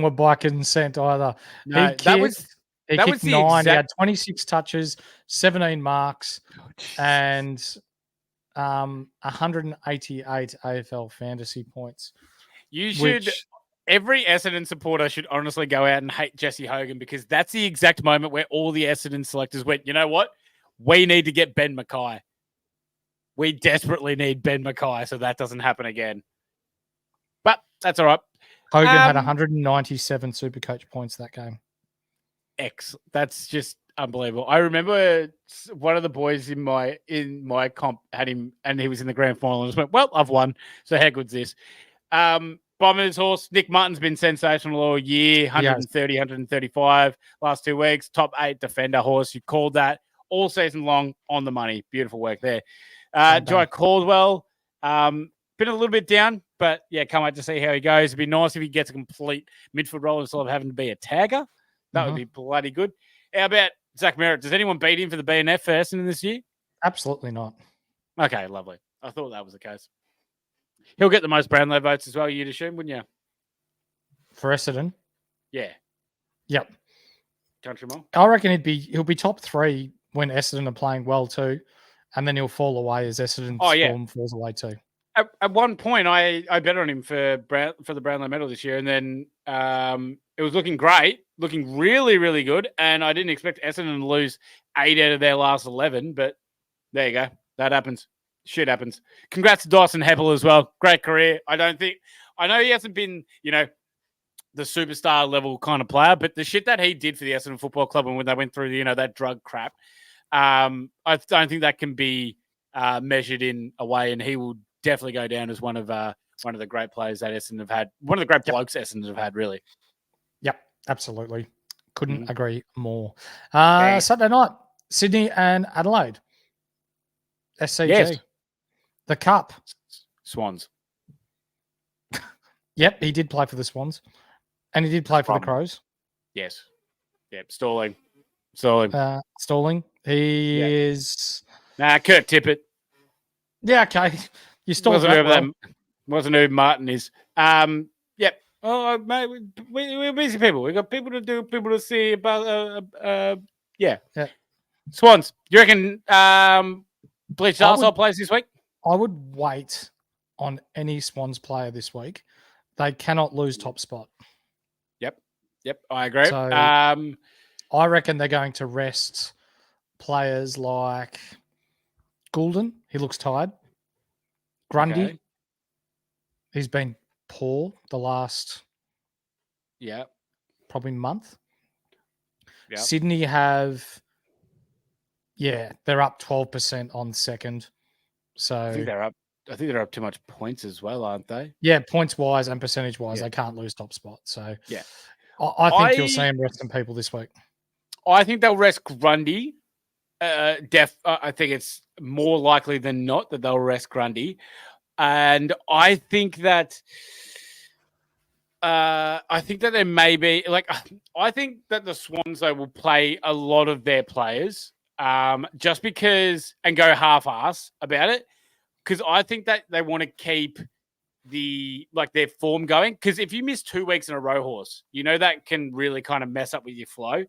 B: were by consent either.
C: No,
B: he kicked 9. He had 26 touches, 17 marks, and 188 AFL fantasy points.
C: Every Essendon supporter should honestly go out and hate Jesse Hogan, because that's the exact moment where all the Essendon selectors went, you know what? We need to get Ben Mackay. We desperately need Ben Mackay so that doesn't happen again. But that's all right.
B: Hogan had 197 Supercoach points that game.
C: That's just unbelievable. I remember one of the boys in my comp had him, and he was in the grand final, and just went, well, I've won. So how good's this? Bombers Horse, Nick Martin's been sensational all year, 130, 135 last 2 weeks. Top 8 defender Horse. You called that all season long, on the money. Beautiful work there. Jai Caldwell, been a little bit down, but can't wait to see how he goes. It'd be nice if he gets a complete midfield role instead of having to be a tagger. That would be bloody good. How about Zach Merritt? Does anyone beat him for the BNF for Essendon this year?
B: Absolutely not.
C: Okay, lovely. I thought that was the case. He'll get the most Brownlow votes as well, you'd assume, wouldn't you?
B: For Essendon?
C: Yeah.
B: Yep.
C: Country Mall?
B: I reckon he'll be top 3 when Essendon are playing well too, and then he'll fall away as Essendon's form falls away too.
C: At one point, I bet on him for the Brownlow medal this year, and then it was looking great, looking really, really good, and I didn't expect Essendon to lose 8 out of their last 11, but there you go. That happens. Shit happens. Congrats to Dyson Heppel as well. Great career. I know he hasn't been, the superstar level kind of player, but the shit that he did for the Essendon Football Club and when they went through, that drug crap, I don't think that can be measured in a way, and he will definitely go down as one of the great players that Essendon have had. One of the great blokes Essendon have had, really.
B: Yep, absolutely. Couldn't agree more. Saturday night, Sydney and Adelaide. SCG.
C: Yes.
B: The Cup.
C: Swans.
B: Yep, he did play for the Swans. And he did play for the Crows.
C: Yes. Yep, Stalling. Stalling.
B: He is...
C: Kurt Tippett.
B: Yeah, okay. You stole that.
C: Wasn't who Martin is. Yep. Oh, mate, we're busy people. We've got people to do, people to see about. Yeah. Swans. You reckon Bleach Arsehole plays this week?
B: I would wait on any Swans player this week. They cannot lose top spot.
C: Yep. I agree.
B: So, I reckon they're going to rest players like Goulden. He looks tired. Grundy. He's been poor the last probably month. Yep. Sydney have they're up 12% on second. So
C: I think they're up too much points as well, aren't they?
B: Yeah, points wise and percentage wise, they can't lose top spot. So I think you'll see them resting people this week.
C: I think they'll rest Grundy. I think it's more likely than not that they'll rest Grundy. And I think that there may be I think that the Swans though will play a lot of their players just because and go half-ass about it because I think that they want to keep their form going because if you miss 2 weeks in a row, Horse, that can really kind of mess up with your flow.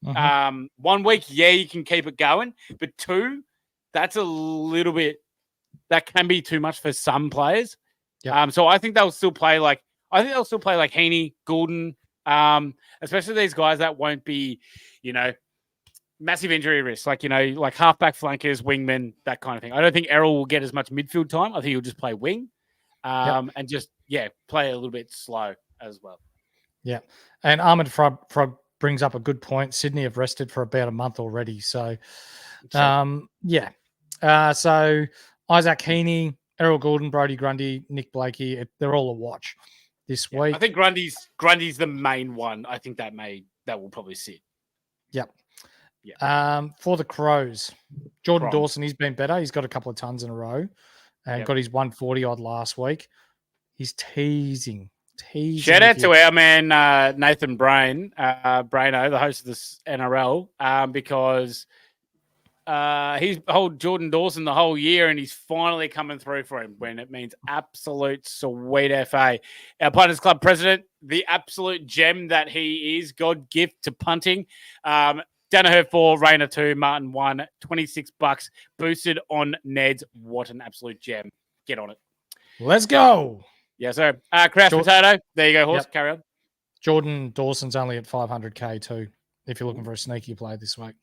C: 1 week, you can keep it going, but 2, that's a little bit. That can be too much for some players. Yep. So I think they'll still play Heaney, Goulden, especially these guys that won't be, massive injury risk, like halfback flankers, wingmen, that kind of thing. I don't think Errol will get as much midfield time. I think he'll just play wing and just, play a little bit slow as well. Yeah.
B: And Ahmed Frog brings up a good point. Sydney have rested for about a month already. So, so Isaac Heaney, Errol Goulden, Brodie Grundy, Nick Blakey, they're all a watch this week.
C: I think Grundy's the main one. I think that will probably sit.
B: Yep. For the Crows, Jordan Dawson, he's been better. He's got a couple of tons in a row and got his 140 odd last week. He's teasing.
C: Shout out to our man, Nathan Braino, the host of this NRL, because he's hold Jordan Dawson the whole year and he's finally coming through for him when it means absolute sweet FA. Our Punters Club president, the absolute gem that he is, God gift to punting. Danaher 4, Rayner 2, Martin 1, $26 boosted on Neds. What an absolute gem. Get on it.
B: Let's go.
C: Yes, sir. Crouch Potato. There you go, Horse. Yep. Carry on.
B: Jordan Dawson's only at 500K too, if you're looking for a sneaky play this week.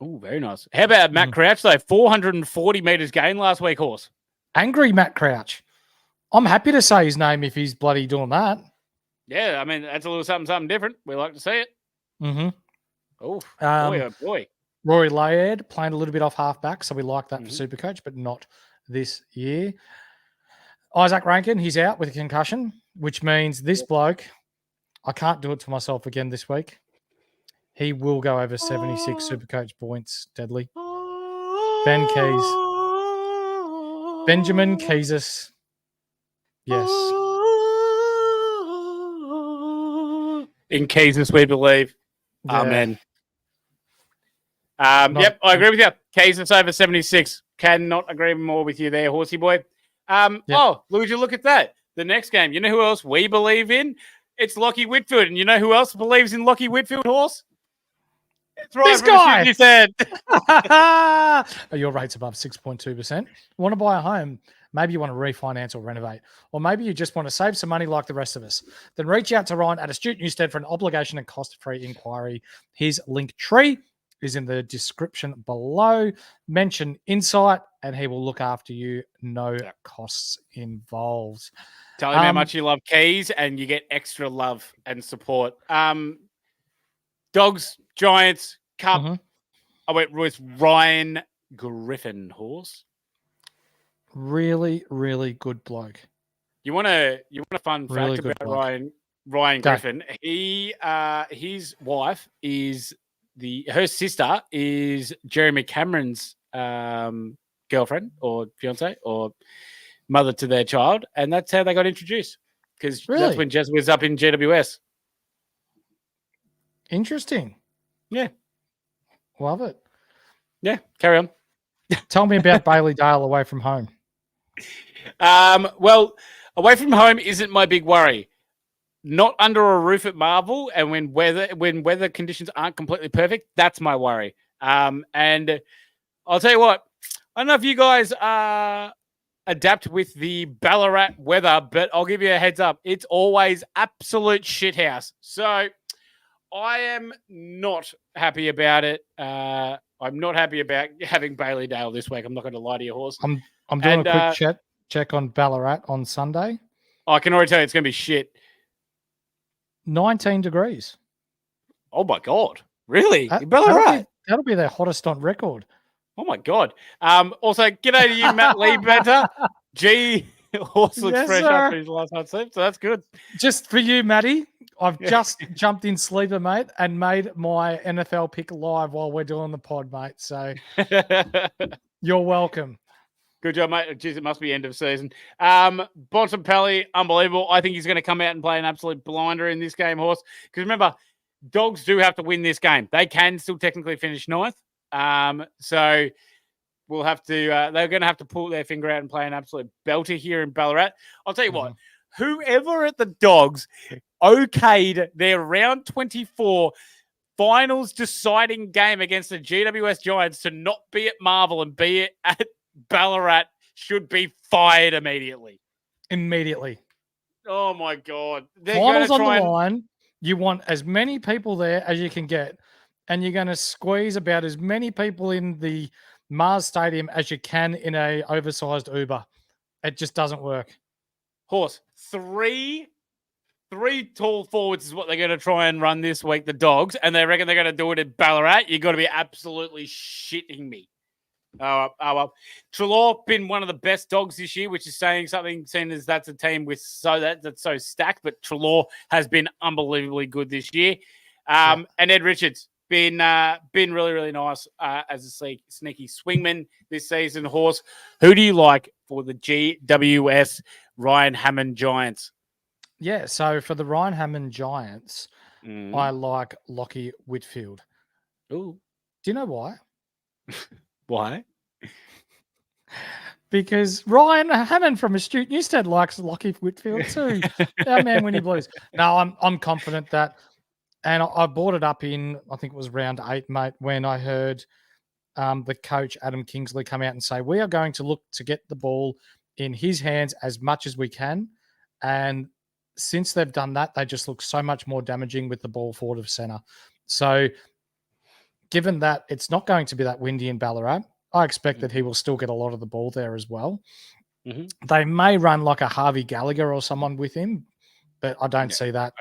C: Oh, very nice. How about Matt Crouch, though? 440 metres gain last week, Horse.
B: Angry Matt Crouch. I'm happy to say his name if he's bloody doing that.
C: Yeah, I mean, that's a little something different. We like to see it.
B: Mm-hmm.
C: Oh, boy, oh boy.
B: Rory Laird playing a little bit off halfback, so we like that for Supercoach, but not this year. Isaac Rankin, he's out with a concussion, which means this bloke, I can't do it to myself again this week. He will go over 76 Supercoach points, Deadly. Ben Keys. Benjamin Keyses. Yes.
C: In Keyses, we believe.
B: Yeah.
C: Amen. Yep, I agree with you. Cases over 76. Cannot agree more with you there, horsey boy.
B: Yep.
C: Oh, would you look at that? The next game. You know who else we believe in? It's Lockie Whitfield. And you know who else believes in Lockie Whitfield, horse? It's right
B: This guy.
C: You said.
B: Your rate's above 6.2%. Want to buy a home? Maybe you want to refinance or renovate, or maybe you just want to save some money like the rest of us. Then reach out to Ryan at Astute Newstead for an obligation and cost-free inquiry. His link tree is in the description below. Mention Insight, and he will look after you. No costs involved.
C: Tell him how much you love Keys, and you get extra love and support. Dogs, Giants, Cup. I went with Ryan Griffin, horse.
B: Really, really good bloke.
C: You want a fun
B: really
C: fact about
B: bloke.
C: Ryan Griffin? His wife is her sister is Jeremy Cameron's girlfriend or fiance or mother to their child, and that's how they got introduced. Because that's when Jez was up in GWS.
B: Interesting.
C: Yeah,
B: love it.
C: Yeah, carry on.
B: Tell me about Bailey Dale away from home.
C: Well, away from home isn't my big worry. Not under a roof at Marvel, and when weather conditions aren't completely perfect, that's my worry. And I'll tell you what, I don't know if you guys adapt with the Ballarat weather, but I'll give you a heads up. It's always absolute shithouse. So I am not happy about it. I'm not happy about having Bailey Dale this week. I'm not going to lie to you, horse.
B: I'm doing a quick check on Ballarat on Sunday.
C: I can already tell you it's going to be shit.
B: 19 degrees.
C: Oh, my God. Really? Ballarat?
B: That'll be their hottest on record.
C: Oh, my God. Also, g'day to you, Matt Lee Banter. Horse looks fresh after his last night's sleep, so that's good.
B: Just for you, Matty, I've just jumped in sleeper, mate, and made my NFL pick live while we're doing the pod, mate. So you're welcome.
C: Good job, mate. Jeez, it must be end of season. Bontempelli, unbelievable. I think he's going to come out and play an absolute blinder in this game, horse. Because remember, dogs do have to win this game. They can still technically finish ninth. So we'll have to. They're going to have to pull their finger out and play an absolute belter here in Ballarat. I'll tell you what. Whoever at the Dogs okayed their round 24 finals deciding game against the GWS Giants to not be at Marvel and be at Ballarat should be fired immediately. Oh, my God.
B: Finals on the line. You want as many people there as you can get, and you're going to squeeze about as many people in the Mars Stadium as you can in a oversized Uber. It just doesn't work.
C: Horse, three tall forwards is what they're going to try and run this week, the Dogs, and they reckon they're going to do it at Ballarat. You've got to be absolutely shitting me. Well. Treloar been one of the best dogs this year, which is saying something, seeing as that's a team with that's so stacked, but Treloar has been unbelievably good this year. And Ed Richards been really, really nice as a sneaky swingman this season, horse. Who do you like for the GWS Ryan Hammond Giants?
B: Yeah, so for the Ryan Hammond Giants, I like Lockie Whitfield.
C: Ooh.
B: Do you know why?
C: Why?
B: Because Ryan Hammond from Astute Newstead likes Lockie Whitfield too. Our man Winnie Blues. No, I'm confident that, and I brought it up in, I think it was round 8, mate, when I heard the coach Adam Kingsley come out and say, we are going to look to get the ball in his hands as much as we can. And since they've done that, they just look so much more damaging with the ball forward of center. So given that it's not going to be that windy in Ballarat, I expect that he will still get a lot of the ball there as well. They may run like a Harvey Gallagher or someone with him, but I don't see that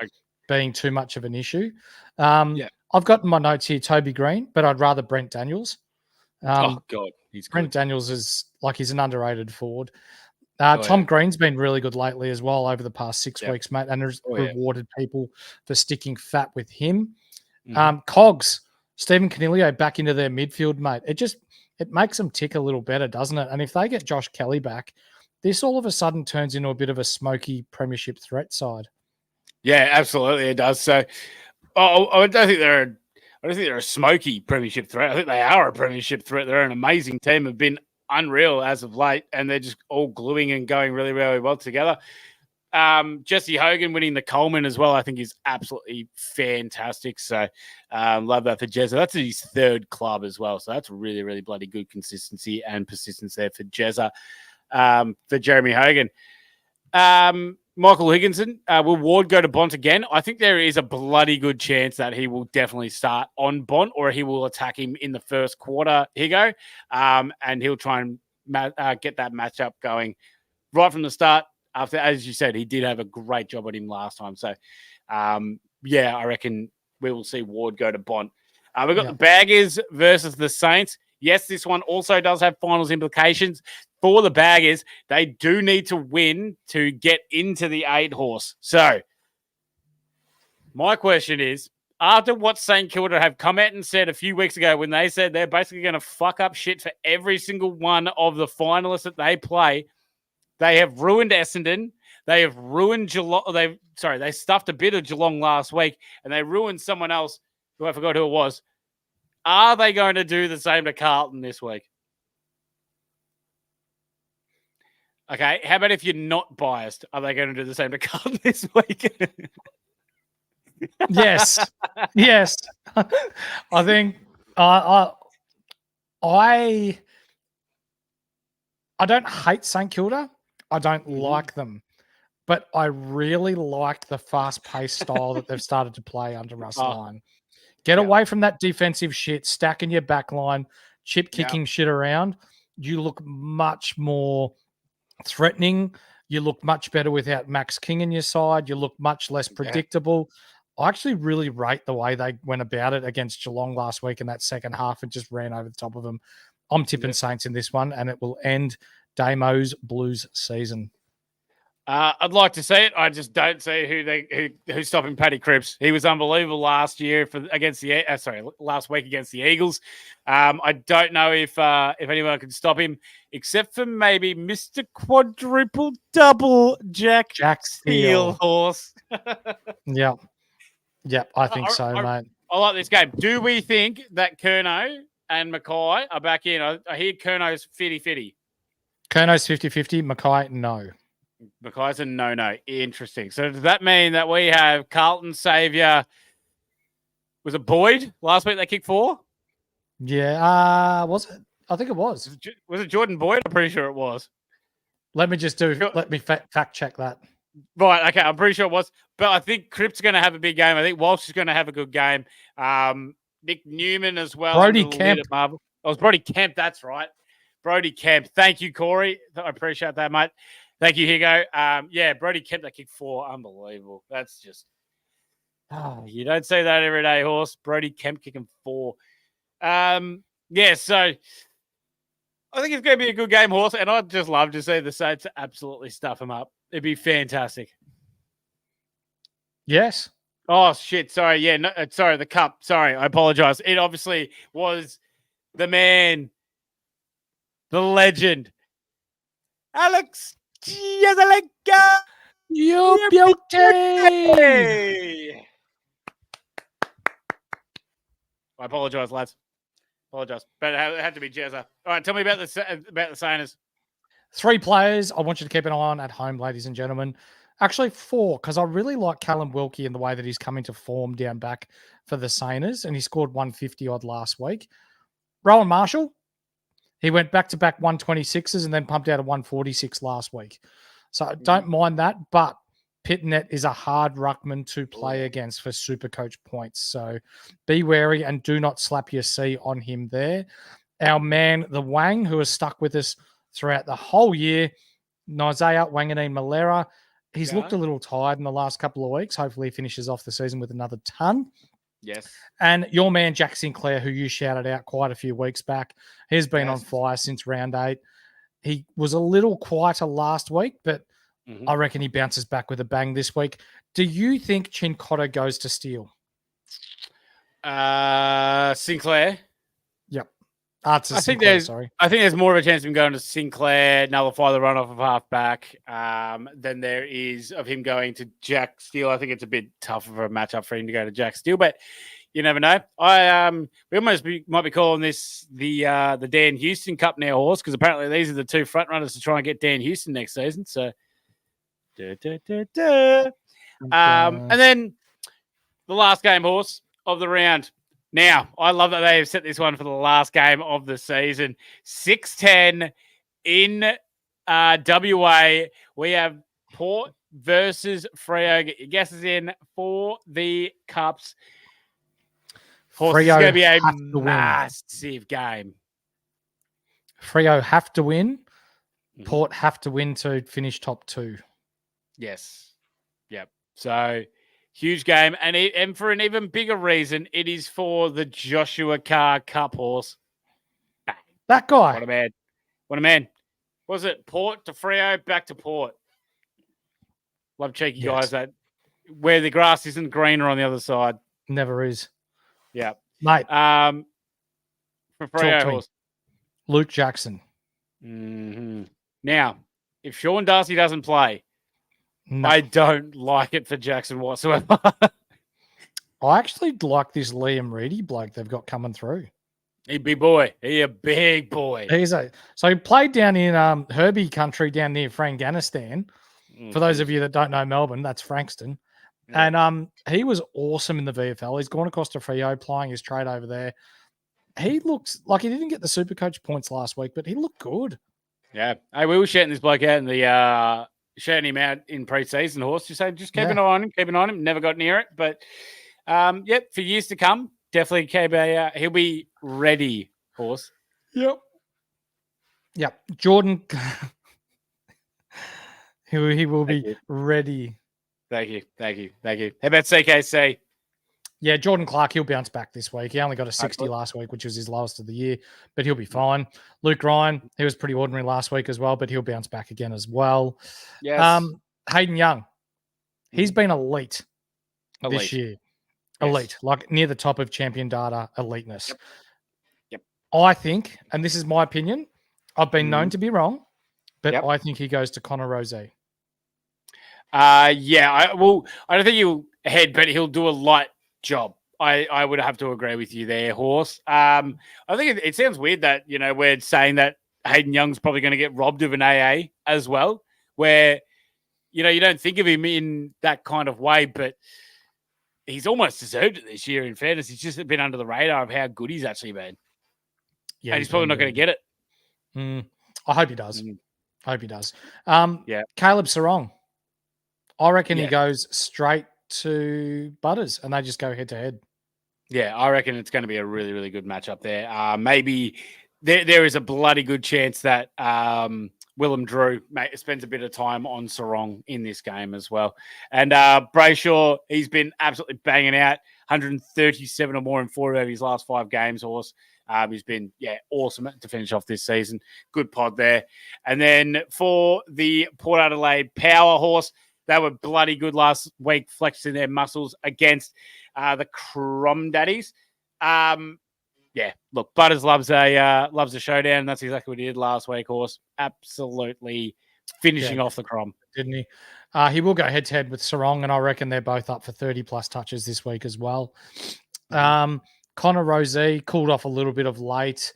B: being too much of an issue. I've got in my notes here Toby Green, but I'd rather Brent Daniels.
C: Oh, God. He's
B: Brent Daniels is like he's an underrated forward. Tom Green's been really good lately as well over the past 6 weeks, mate, and has rewarded people for sticking fat with him. Cogs, Stephen Canilio back into their midfield, mate. It makes them tick a little better, doesn't it? And if they get Josh Kelly back, this all of a sudden turns into a bit of a smoky premiership threat side.
C: Yeah, absolutely it does. So I don't think they're I don't think they're a smoky premiership threat. I think they are a premiership threat. They're an amazing team, have been unreal as of late, and they're just all gluing and going really, really well together. Jesse Hogan winning the Coleman as well, I think is absolutely fantastic. So love that for Jezza. That's his third club as well. So that's really, really bloody good consistency and persistence there for Jezza. For Jeremy Hogan. Michael Higginson, will Ward go to Bont again? I think there is a bloody good chance that he will definitely start on Bont, or he will attack him in the first quarter, Higo, and he'll try and get that matchup going right from the start. After, as you said, he did have a great job on him last time. So, yeah, I reckon we will see Ward go to Bont. We've got the Baggers versus the Saints. Yes, this one also does have finals implications. For the Baggers, they do need to win to get into the 8-horse. So, my question is, after what St. Kilda have come out and said a few weeks ago when they said they're basically going to fuck up shit for every single one of the finalists that they play, they have ruined Essendon. They have ruined Geelong. They stuffed a bit of Geelong last week, and they ruined someone else who I forgot who it was. Are they going to do the same to Carlton this week? Okay, how about if you're not biased? Are they going to do the same to Carlton this week?
B: Yes. Yes. I think I don't hate St. Kilda. I don't like them. But I really like the fast-paced style that they've started to play under Russ Lyon. Get away from that defensive shit, stacking your back line, chip-kicking shit around. You look much more threatening. You look much better without Max King in your side. You look much less predictable. I actually really rate the way they went about it against Geelong last week in that second half and just ran over the top of them. I'm tipping Saints in this one, and it will end Damo's Blues season.
C: I'd like to see it. I just don't see who's stopping Paddy Cripps. He was unbelievable last week against the Eagles. I don't know if anyone can stop him, except for maybe Mr. Quadruple Double Jack Steele Horse.
B: Yeah, I think so, mate.
C: I like this game. Do we think that Curnow and Mackay are back in? I hear Curno's 50-50.
B: Curno's 50-50. Mackay, no.
C: Mackay's a no. Interesting. So does that mean that we have Carlton saviour? Was it Boyd last week? They kicked 4.
B: Yeah. Was it? I think it was.
C: Was it Jordan Boyd? I'm pretty sure it was.
B: Let me fact check that.
C: Right. Okay. I'm pretty sure it was. But I think Cripps is going to have a big game. I think Walsh is going to have a good game. Nick Newman as well.
B: Brody Kemp.
C: Oh, it was Brody Kemp. That's right. Brody Kemp. Thank you, Corey. I appreciate that, mate. Thank you, Higo. Brody Kemp that kicked 4. Unbelievable. That's just you don't say that every day, Horse. Brody Kemp kicking 4. So I think it's going to be a good game, Horse, and I'd just love to see the Saints absolutely stuff them up. It'd be fantastic.
B: Yes.
C: Oh, shit. Sorry. Yeah, no, sorry, the cup. Sorry, I apologize. It obviously was the man, the legend, Alex Jezelenka.
B: You beauty.
C: I apologize, lads. Apologize. But it had to be Jezza. All right, tell me about the Sainers.
B: 3 players I want you to keep an eye on at home, ladies and gentlemen. Actually, 4, because I really like Callum Wilkie in the way that he's coming to form down back for the Sainers, and he scored 150-odd last week. Rowan Marshall, he went back-to-back 126s and then pumped out a 146 last week. So don't mind that, but Pitnet is a hard ruckman to play against for Supercoach points. So be wary and do not slap your C on him there. Our man, the Wang, who has stuck with us throughout the whole year, Isaiah Wanganeen Malera. He's looked a little tired in the last couple of weeks. Hopefully he finishes off the season with another ton.
C: Yes.
B: And your man, Jack Sinclair, who you shouted out quite a few weeks back, he's been on fire since round 8. He was a little quieter last week, but I reckon he bounces back with a bang this week. Do you think Chincotta goes to Steele?
C: Sinclair.
B: Yep.
C: I think there's more of a chance of him going to Sinclair, nullify the runoff of halfback, than there is of him going to Jack Steele. I think it's a bit tough of a matchup for him to go to Jack Steele, but you never know. We might be calling this the Dan Houston Cup now, horse, because apparently these are the two front runners to try and get Dan Houston next season. So, and then the last game, horse, of the round. Now, I love that they have set this one for the last game of the season. 6:10 in WA. We have Port versus Freo. Get your guesses in for the Cups. Horse, this is going to be a massive game.
B: Freo have to win. Port have to win to finish top 2.
C: Yes. Yep. So, huge game. And for an even bigger reason, it is for the Joshua Carr Cup, horse.
B: That guy.
C: What a man. What a man. Was it Port to Freo, back to Port? Love cheeky guys that where the grass isn't greener on the other side.
B: Never is.
C: Yeah.
B: Mate.
C: For Freo, horse.
B: Luke Jackson.
C: Mm-hmm. Now, if Sean Darcy doesn't play, I don't like it for Jackson whatsoever.
B: I actually like this Liam Reedy bloke they've got coming through.
C: He big boy. He a big boy.
B: So he played down in Herbie country down near Franganistan. For those of you that don't know Melbourne, that's Frankston. Yeah. And he was awesome in the VFL. He's gone across to Freo, plying his trade over there. He looks like he didn't get the Supercoach points last week, but he looked good.
C: Yeah. Hey, we were shouting this bloke out in the shouting him out in pre-season, horse. Just keep an eye on him, keep an eye on him. Never got near it. But for years to come, definitely he'll be ready, horse.
B: Yep. Jordan he will be ready.
C: Thank you. How about CKC?
B: Yeah, Jordan Clark, he'll bounce back this week. He only got a 60 last week, which was his lowest of the year, but he'll be fine. Luke Ryan, he was pretty ordinary last week as well, but he'll bounce back again as well.
C: Yes.
B: Hayden Young, he's been elite this year. Elite, like near the top of champion data eliteness.
C: Yep.
B: I think, and this is my opinion, I've been known to be wrong, but I think he goes to Connor Rozee.
C: I don't think he'll head, but he'll do a light job. I would have to agree with you there, horse. I think it sounds weird that, we're saying that Hayden Young's probably going to get robbed of an AA as well, where, you don't think of him in that kind of way, but he's almost deserved it this year, in fairness. He's just been under the radar of how good he's actually been. Yeah, and he's probably not going to get it.
B: I hope he does. I hope he does. Caleb Sarong. I reckon he goes straight to Butters and they just go head to head.
C: Yeah, I reckon it's going to be a really, really good matchup there. Maybe there is a bloody good chance that Willem Drew spends a bit of time on Sarong in this game as well. And Brayshaw, he's been absolutely banging out 137 or more in 4 of his last 5 games, horse. He's been, awesome to finish off this season. Good pod there. And then for the Port Adelaide Power horse, they were bloody good last week, flexing their muscles against the Crom Daddies. Look, Butters loves a showdown, and that's exactly what he did last week, horse. Absolutely finishing off the Crom.
B: Didn't he? He will go head-to-head with Sarong, and I reckon they're both up for 30-plus touches this week as well. Connor Rozee cooled off a little bit of late.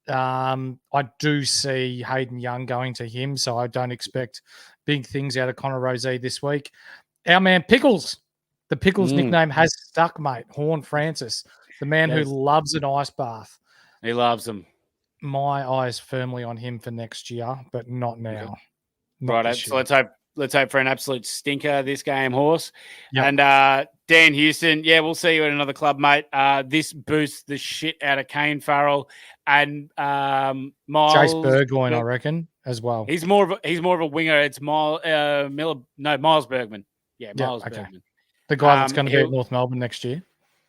B: I do see Hayden Young going to him, so I don't expect big things out of Connor Rozee this week. Our man Pickles. The Pickles nickname has stuck, mate. Horn Francis, the man who loves an ice bath.
C: He loves them.
B: My eyes firmly on him for next year, but not now.
C: Right, so let's hope for an absolute stinker this game, horse.
B: Yep.
C: And Dan Houston, we'll see you at another club, mate. This boosts the shit out of Kane Farrell and Miles
B: Jace Burgoyne, I reckon, as well.
C: He's more of a winger. It's Miles Bergman. Yeah, Miles Bergman.
B: The guy that's going to be at North Melbourne next year.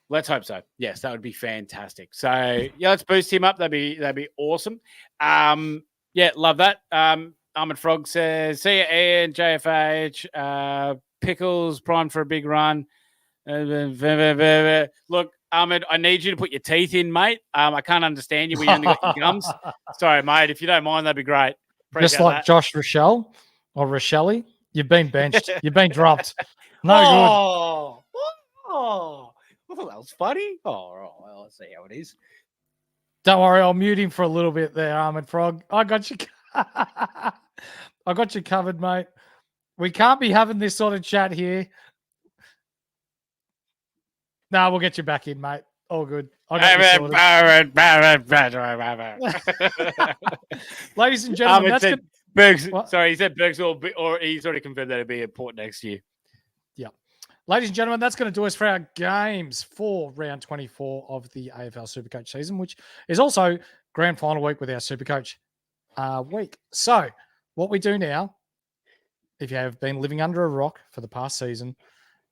C: Let's hope so. Yes, that would be fantastic. So let's boost him up. That'd be awesome. Love that. Ahmed Frog says, see you, Ian, JFH, Pickles, primed for a big run. Look, Ahmed, I need you to put your teeth in, mate. I can't understand you when you only got your gums. Sorry, mate. If you don't mind, that'd be great. Appreciate
B: Just like
C: that.
B: Josh Rochelle or Rochelle, you've been benched. You've been dropped. No good.
C: Oh, Well, that was funny. Oh, well, let's see how it is.
B: Don't worry, I'll mute him for a little bit there, Armored Frog. I got you. I got you covered, mate. We can't be having this sort of chat here. No, we'll get you back in, mate. All good. Ladies and gentlemen, that's good.
C: Bergs, sorry, he said Bergs or he's already confirmed that it'll be at Port next year.
B: Yeah. Ladies and gentlemen, that's going to do us for our games for round 24 of the AFL Supercoach season, which is also grand final week with our Supercoach week. So what we do now, if you have been living under a rock for the past season,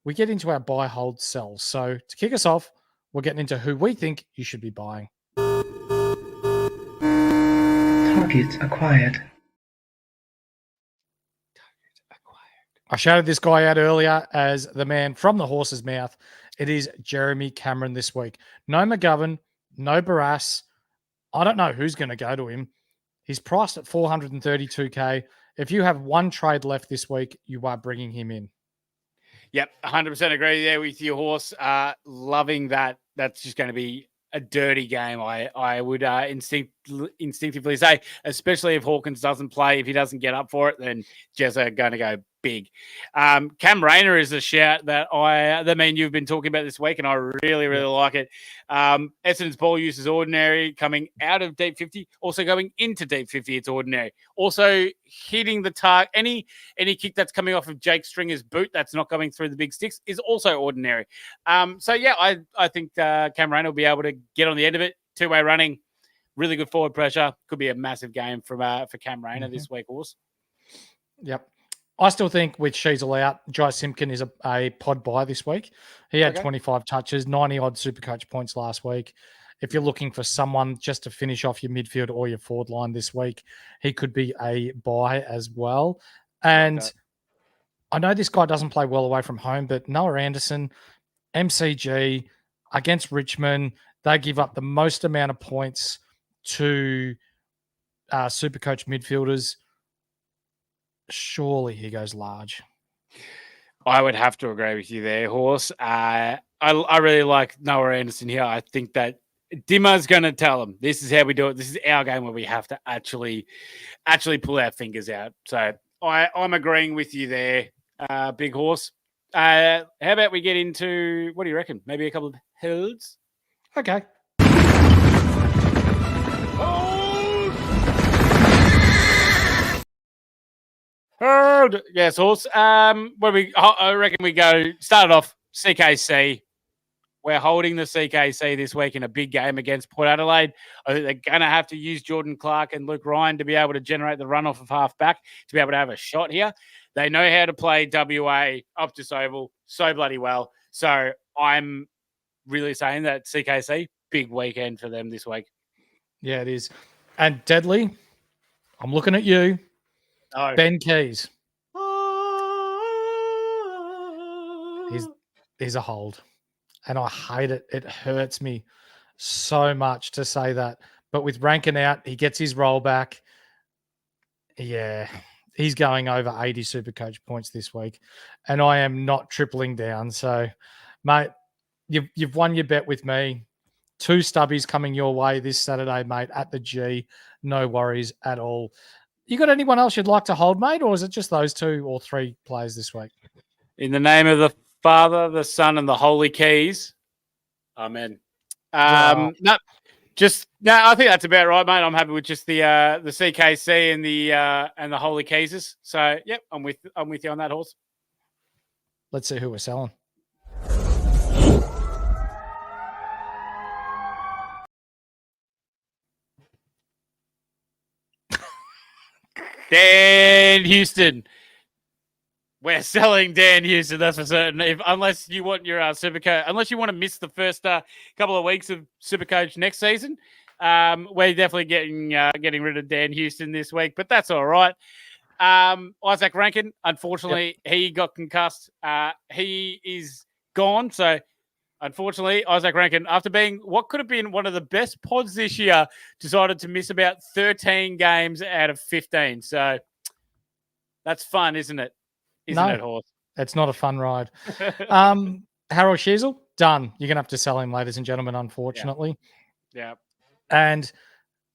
B: we get into our buy, hold, sell. So to kick us off, we're getting into who we think you should be buying.
D: Targets acquired.
B: I shouted this guy out earlier as the man from the horse's mouth. It is Jeremy Cameron this week. No McGovern, no Barras. I don't know who's going to go to him. He's priced at $432K. If you have one trade left this week, you are bringing him in.
C: Yep, 100% agree there with your horse. Loving that. That's just going to be a dirty game, I would instinctively say, especially if Hawkins doesn't play. If he doesn't get up for it, then Jezza are going to go big. Cam Rayner is a shout that you've been talking about this week, and I really, really like it. Essendon's ball use is ordinary, coming out of deep 50, also going into deep 50, it's ordinary. Also hitting the target, any kick that's coming off of Jake Stringer's boot that's not going through the big sticks is also ordinary. I think Cam Rayner will be able to get on the end of it. Two-way running, really good forward pressure. Could be a massive game for Cam Rayner this week, horse.
B: Yep. I still think with Sheasel out, Jai Simpkin is a pod buy this week. He had 25 touches, 90-odd Supercoach points last week. If you're looking for someone just to finish off your midfield or your forward line this week, he could be a buy as well. And I know this guy doesn't play well away from home, but Noah Anderson, MCG, against Richmond, they give up the most amount of points to Supercoach midfielders. Surely he goes large.
C: I would have to agree with you there, horse. I really like Noah Anderson here. I think that Dimmer's going to tell him this is how we do it. This is our game where we have to actually pull our fingers out. So I'm agreeing with you there, big horse. How about we get into, what do you reckon? Maybe a couple of holds?
B: Okay.
C: Yes, horse. I reckon we start off CKC. We're holding the CKC this week in a big game against Port Adelaide. I think they're going to have to use Jordan Clark and Luke Ryan to be able to generate the runoff of half back to be able to have a shot here. They know how to play WA Optus Oval so bloody well. So I'm really saying that CKC, big weekend for them this week.
B: Yeah, it is. And Deadly, I'm looking at you. Oh. Ben Keys. He's a hold. And I hate it. It hurts me so much to say that. But with Rankin out, he gets his roll back. Yeah, he's going over 80 Supercoach points this week. And I am not tripling down. So, mate, you've won your bet with me. 2 stubbies coming your way this Saturday, mate, at the G. No worries at all. You got anyone else you'd like to hold, mate, or is it just those 2 or 3 players this week?
C: In the name of the Father, the Son, and the Holy Keys. Amen. I think that's about right, mate. I'm happy with just the CKC and the Holy Keys. So, yep, I'm with you on that, horse.
B: Let's see who we're selling.
C: Dan Houston. We're selling Dan Houston, that's for certain. Unless you want your Supercoach, unless you want to miss the first couple of weeks of Supercoach next season, we're definitely getting rid of Dan Houston this week. But that's all right. Isaac Rankin, unfortunately, he got concussed. He is gone. So, unfortunately, Isaac Rankin, after being what could have been one of the best pods this year, decided to miss about 13 games out of 15. So, that's fun, isn't it? Isn't it, horse?
B: It's not a fun ride. Harold Sheasel, done. You're going to have to sell him, ladies and gentlemen, unfortunately.
C: Yeah.
B: And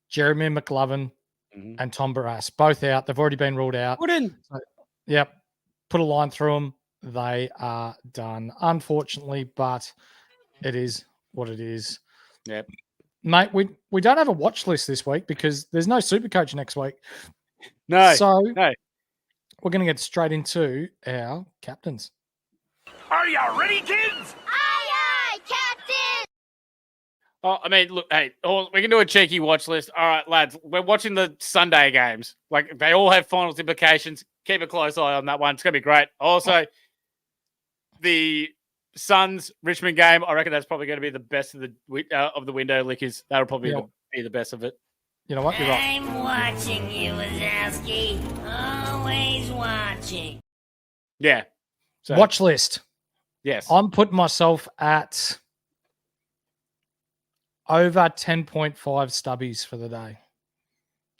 B: Jeremy McLovin and Tom Barras, both out. They've already been ruled out.
C: Wouldn't.
B: Yep. Put a line through them. They are done, unfortunately, but it is what it is.
C: Yep.
B: Mate, we don't have a watch list this week because there's no Supercoach next week.
C: No.
B: So
C: no.
B: We're going to get straight into our captains.
E: Are you ready, kids?
F: Aye, aye, Captain!
C: Oh, I mean, look, hey, we can do a cheeky watch list. All right, lads, we're watching the Sunday games. Like, they all have finals implications. Keep a close eye on that one. It's going to be great. Also, the Suns Richmond game, I reckon that's probably going to be the best of the window lickers. That'll probably be the best of it.
B: You know what? You're right.
F: I'm watching you, Wazowski. Always watching.
C: Yeah. So,
B: Watch list.
C: Yes.
B: I'm putting myself at over 10.5 stubbies for the day.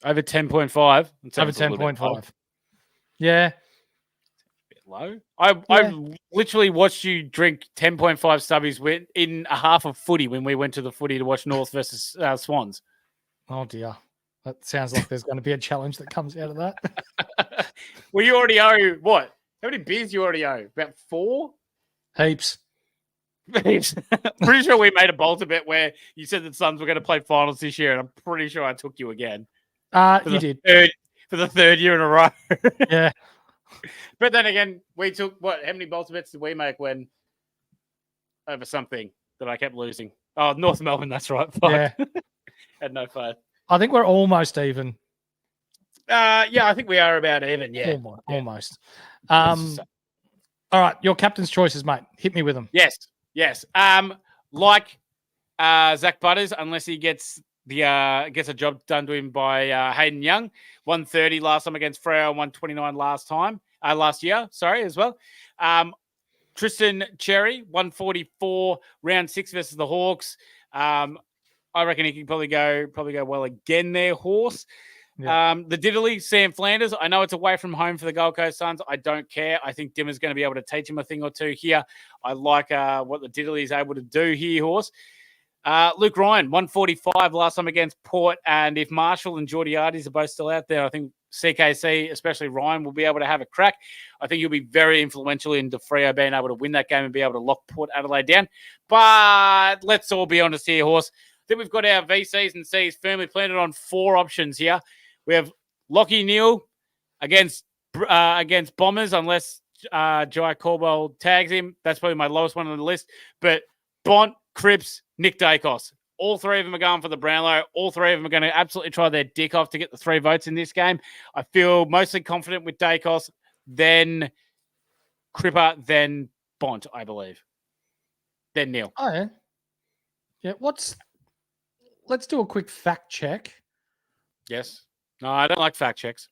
C: Over 10.5.
B: Over 10.5. Yeah.
C: Low. I literally watched you drink 10.5 stubbies in a half of footy when we went to the footy to watch North versus Swans.
B: Oh, dear. That sounds like there's going to be a challenge that comes out of that.
C: Well, you already owe what? How many beers you already owe? About 4?
B: Heaps.
C: Pretty sure we made a Bolter bet where you said the Suns were going to play finals this year, and I'm pretty sure I took you again.
B: You did.
C: For the third year in a row.
B: Yeah.
C: But then again, we took what? How many Bolter bets did we make when over something that I kept losing? Oh, North Melbourne, that's right. Fuck.
B: Yeah.
C: Had no faith.
B: I think we're almost even.
C: Yeah, I think we are about even. Yeah.
B: Almost. All right, your captain's choices, mate. Hit me with them.
C: Yes. Like Zach Butters, unless he gets a job done to him by Hayden Young, 130 last time against Freo, 129 last year. Sorry, as well. Tristan Cherry, 144 round 6 versus the Hawks. I reckon he can probably go well again there, Horse. Yeah. The Diddley, Sam Flanders. I know it's away from home for the Gold Coast Suns. I don't care. I think Dimmer's going to be able to teach him a thing or two here. I like what the Diddley is able to do here, Horse. Luke Ryan, 145 last time against Port. And if Marshall and Geordiades are both still out there, I think CKC, especially Ryan, will be able to have a crack. I think he'll be very influential in De Freo being able to win that game and be able to lock Port Adelaide down. But let's all be honest here, Horse. I think we've got our VCs and Cs firmly planted on 4 options here. We have Lockie Neal against Bombers, unless Jai Caldwell tags him. That's probably my lowest one on the list. But Bont, Cripps, Nick Dacos. All 3 of them are going for the Brownlow. All 3 of them are going to absolutely try their dick off to get the 3 votes in this game. I feel mostly confident with Dacos, then Cripper, then Bont, I believe. Then Neal.
B: Oh, yeah. Yeah, let's do a quick fact check.
C: Yes. No, I don't like fact checks.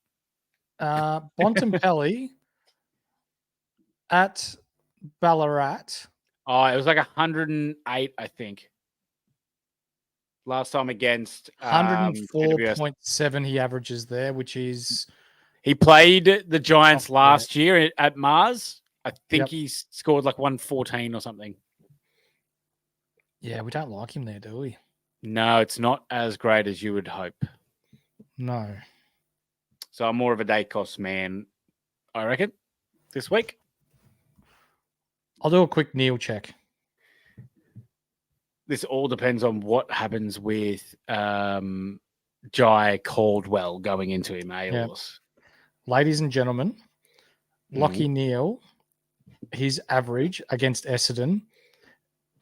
B: Bontempelli at Ballarat.
C: Oh, it was like 108, I think. Last time against
B: 104.7 he averages there, which is...
C: He played the Giants last year at Mars. I think he scored like 114 or something.
B: Yeah, we don't like him there, do we?
C: No, it's not as great as you would hope.
B: No.
C: So I'm more of a Dacos man, I reckon, this week.
B: I'll do a quick Neal check.
C: This all depends on what happens with Jai Caldwell going into him, Horse?
B: Ladies and gentlemen, Lockie Neal, his average against Essendon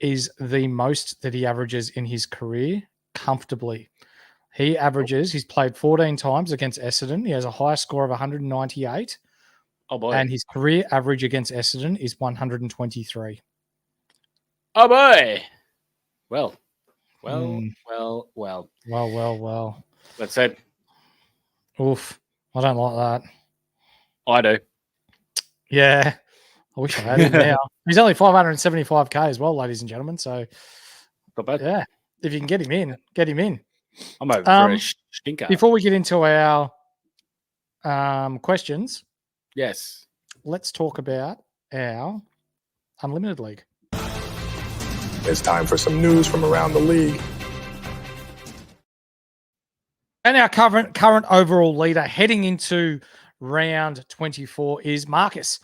B: is the most that he averages in his career comfortably. He's played 14 times against Essendon. He has a high score of 198.
C: Oh, boy.
B: And his career average against Essendon is 123.
C: Oh, boy. Well. That's it.
B: Oof. I don't like that.
C: I do.
B: Yeah. I wish I had him now. He's only 575k as well, ladies and gentlemen. So,
C: not bad.
B: Yeah. If you can get him in, get him in.
C: I'm over for a stinker.
B: Before we get into our questions,
C: yes,
B: let's talk about our Unlimited League.
G: It's time for some news from around the league.
B: And our current overall leader heading into round 24 is Marcus,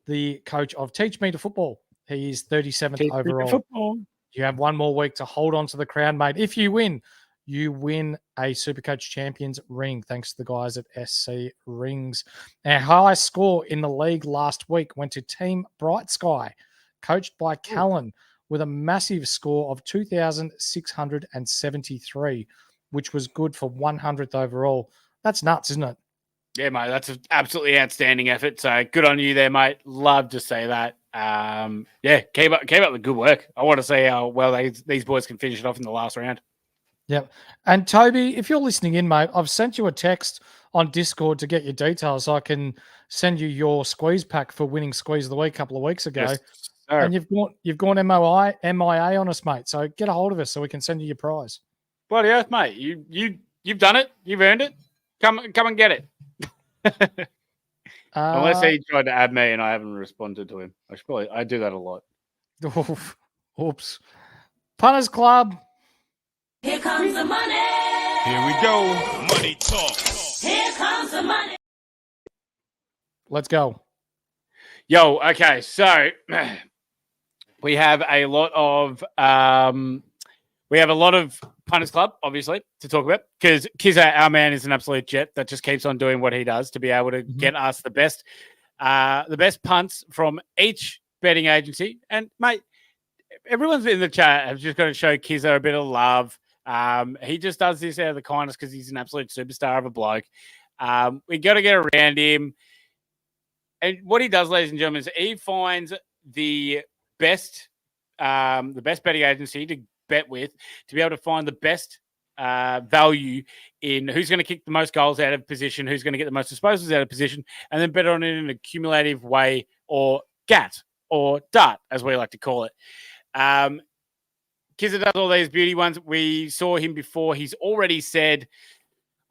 B: the coach of Teach Me to Football. He is 37th overall. You have one more week to hold on to the crown, mate. If you win a Supercoach Champions ring, thanks to the guys at SC Rings. Our highest score in the league last week went to Team Bright Sky, coached by Callan, with a massive score of 2,673, which was good for 100th overall. That's nuts, isn't it?
C: Yeah, mate, that's an absolutely outstanding effort. So good on you there, mate. Love to say that. Keep up the good work. I want to see how well these boys can finish it off in the last round.
B: Yep. And Toby, if you're listening in, mate, I've sent you a text on Discord to get your details so I can send you your squeeze pack for winning Squeeze of the Week a couple of weeks ago.
C: Yes,
B: and you've gone MIA on us, mate. So get a hold of us so we can send you your prize.
C: Bloody earth, mate. You've done it. You've earned it. Come and get it. Unless he tried to add me and I haven't responded to him. I do that a lot.
B: Oops. Punters Club.
F: Here comes the money.
E: Here we go. Money talk.
F: Here comes the money.
B: Let's go.
C: Yo, okay, so we have a lot of Punters Club, obviously, to talk about because Kizza, our man, is an absolute jet that just keeps on doing what he does to be able to get us the best punts from each betting agency. And mate, everyone's in the chat have just got to show Kizza a bit of love. He just does this out of the kindness because he's an absolute superstar of a bloke. We got to get around him. And what he does, ladies and gentlemen, is he finds the best betting agency to bet with to be able to find the best value in who's going to kick the most goals out of position, who's going to get the most disposals out of position, and then bet on it in a cumulative way or GAT or DART, as we like to call it. Kizza does all these beauty ones. We saw him before. He's already said,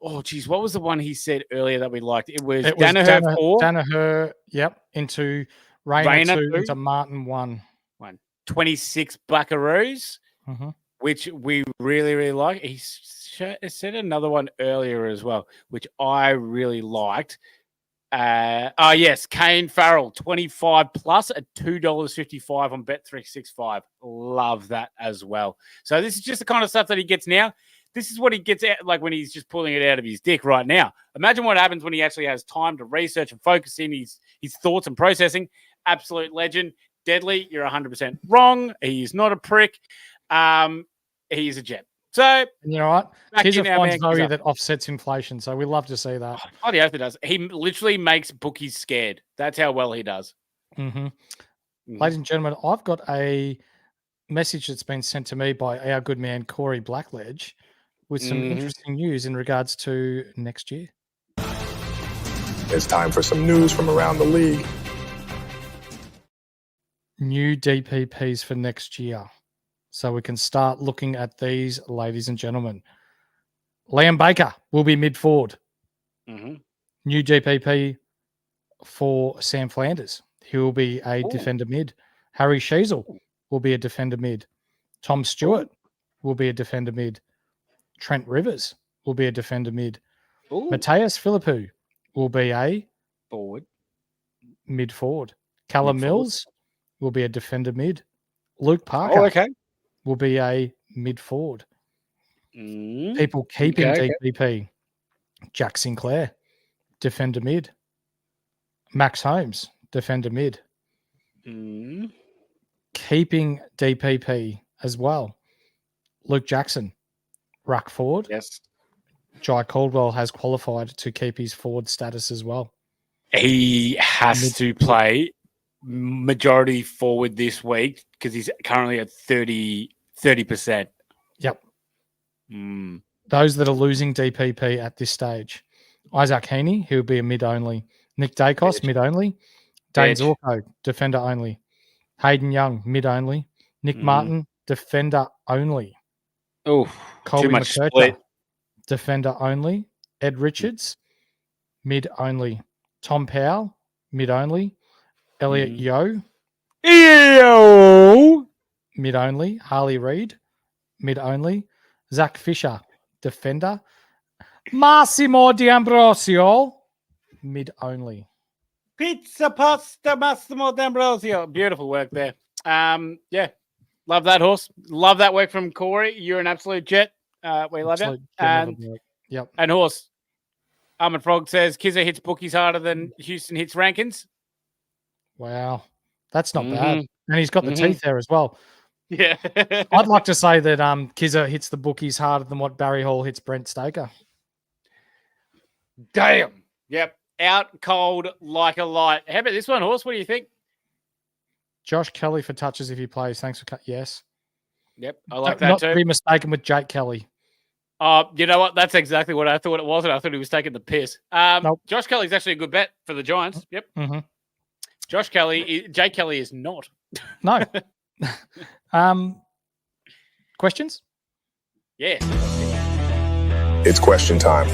C: oh, geez, what was the one he said earlier that we liked? It was Danaher 4.
B: Danaher, yep, into Rayner 2, into Martin 1.
C: 26 Buckaroos, which we really, really like. He said another one earlier as well, which I really liked. Yes, Kane Farrell, 25 plus at $2.55 on Bet365. Love that as well. So this is just the kind of stuff that he gets now. This is what he gets out, like when he's just pulling it out of his dick right now. Imagine what happens when he actually has time to research and focus in his thoughts and processing. Absolute legend. Deadly, you're 100% wrong. He's not a prick. He's a jet. So,
B: you know what? Here's a fun value that offsets inflation. So we love to see that.
C: Oh, the other does. He literally makes bookies scared. That's how well he does.
B: Ladies and gentlemen, I've got a message that's been sent to me by our good man, Corey Blackledge, with some interesting news in regards to next year.
G: It's time for some news from around the league.
B: New DPPs for next year. So we can start looking at these, ladies and gentlemen. Liam Baker will be mid-forward. New DPP for Sam Flanders. He will be a defender mid. Harry Sheasel will be a defender mid. Tom Stewart will be a defender mid. Trent Rivers will be a defender mid. Mateus Philippou will be a mid-forward. Callum Mills will be a defender mid. Luke Parker will be a mid-forward. People keeping DPP. Jack Sinclair, defender mid. Max Holmes, defender mid. Keeping DPP as well. Luke Jackson, ruck forward.
C: Yes.
B: Jai Caldwell has qualified to keep his forward status as well.
C: He has to play majority forward this week because he's currently at 30%.
B: Yep. Those that are losing DPP at this stage. Isaac Heaney, he'll be a mid only. Nick Dacos, mid only. Dane Zorko, defender only. Hayden Young, mid only. Nick Martin, defender only.
C: Oh,
B: Colby
C: too much
B: McKercher,
C: split.
B: defender only. Ed Richards, mid only. Tom Powell, mid only. Elliot Yo, mid only. Harley Reid, mid only. Zach Fisher, defender. Massimo D'Ambrosio, mid only.
C: Pizza pasta Massimo D'Ambrosio. Beautiful work there. Yeah, love that horse. Love that work from Corey. You're an absolute jet. We love you.
B: Yep.
C: And horse. Armored Frog says Kizza hits bookies harder than Houston hits Rankins.
B: Wow, that's not bad. And he's got the teeth there as well.
C: Yeah.
B: I'd like to say that Kizza hits the bookies harder than what Barry Hall hits Brent Staker.
C: Damn. Yep. Out cold like a light. How about this one, horse? What do you think?
B: Josh Kelly for touches if he plays. Thanks for yes.
C: Yep, I like that
B: not
C: too.
B: Not to be mistaken with Jake Kelly.
C: You know what? That's exactly what I thought it was. And I thought he was taking the piss.
B: Nope.
C: Josh Kelly's actually a good bet for the Giants. Yep.
B: Mm-hmm.
C: Josh Kelly, Jake Kelly is not.
B: No. Questions?
C: Yeah.
G: It's question time.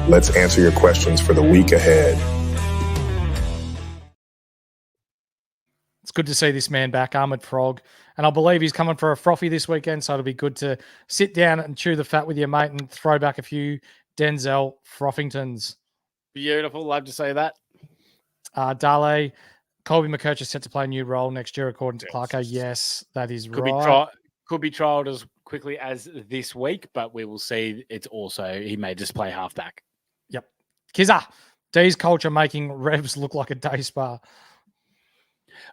G: Let's answer your questions for the week ahead.
B: It's good to see this man back, Armored Frog. And I believe he's coming for a frothy this weekend, so it'll be good to sit down and chew the fat with your mate and throw back a few Denzel Frothingtons.
C: Beautiful. Love to see that.
B: Dale, Colby McKerch is set to play a new role next year, according to Clarko. Yes, that is
C: Could
B: right.
C: Could be trialed as quickly as this week, but we will see. It's also, he may just play halfback.
B: Yep. Kizza, D's culture making Revs look like a day spa.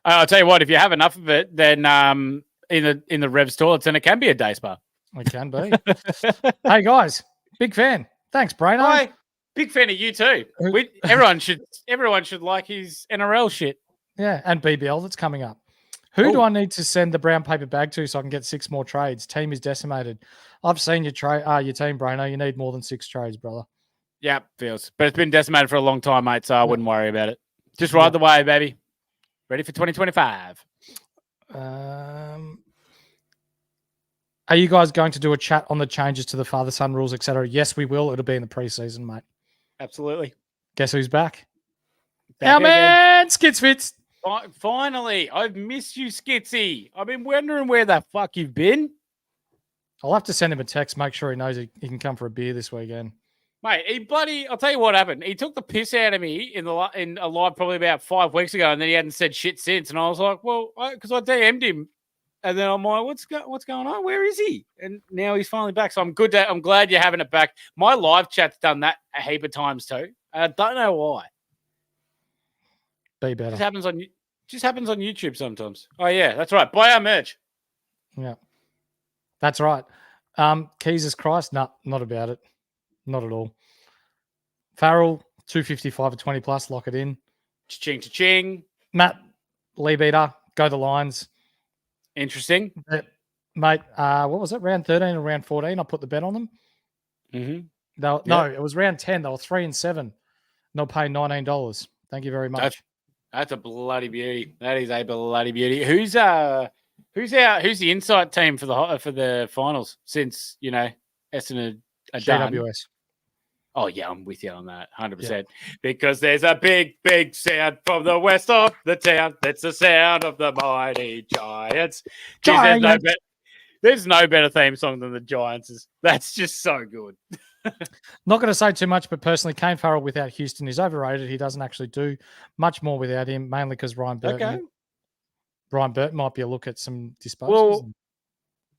C: I'll tell you what, if you have enough of it, then in the Revs toilets, then it can be a day spa.
B: It can be. Hey, guys, big fan. Thanks, Braino.
C: Hi. Big fan of you too. Everyone should like his NRL shit.
B: Yeah, and BBL that's coming up. Who do I need to send the brown paper bag to so I can get 6 more trades? Team is decimated. I've seen your team, Braino. You need more than 6 trades, brother.
C: Yeah, feels. But it's been decimated for a long time, mate, so I wouldn't worry about it. Just ride the wave, baby. Ready for 2025. Are
B: you guys going to do a chat on the changes to the father-son rules, etc.? Yes, we will. It'll be in the preseason, mate.
C: Absolutely.
B: Guess who's back? Our man, Skitsfits.
C: Finally, I've missed you, Skitsy. I've been wondering where the fuck you've been.
B: I'll have to send him a text, make sure he knows he can come for a beer this weekend.
C: Mate, I'll tell you what happened. He took the piss out of me in a live probably about 5 weeks ago, and then he hadn't said shit since. And I was like, well, because I DM'd him, and then I'm like, what's going on? Where is he? And now he's finally back. So I'm glad you're having it back. My live chat's done that a heap of times too. I don't know why.
B: Be better.
C: Just happens on YouTube sometimes. Oh yeah, that's right. Buy our merch.
B: Yeah, that's right. Jesus Christ, not about it. Not at all. Farrell, 255 at 20 plus, lock it in.
C: Cha-ching, cha-ching.
B: Matt, Lee Beater, go the Lions.
C: Interesting.
B: Mate, what was it? Round 13 and round 14, I put the bet on them.
C: Mm-hmm.
B: No, it was round 10. They were 3 and 7. And they'll pay $19. Thank you very much.
C: That's a bloody beauty. That is a bloody beauty. Who's the insight team for the finals since, Essendon
B: GWS.
C: Oh, yeah, I'm with you on that, 100%. Yeah. Because there's a big, big sound from the west of the town. That's the sound of the mighty Giants. Jeez, there's no better theme song than the Giants. That's just so good.
B: Not going to say too much, but personally, Kane Farrell without Houston is overrated. He doesn't actually do much more without him, mainly because Ryan Burton might be a look at some disposals.
C: Well,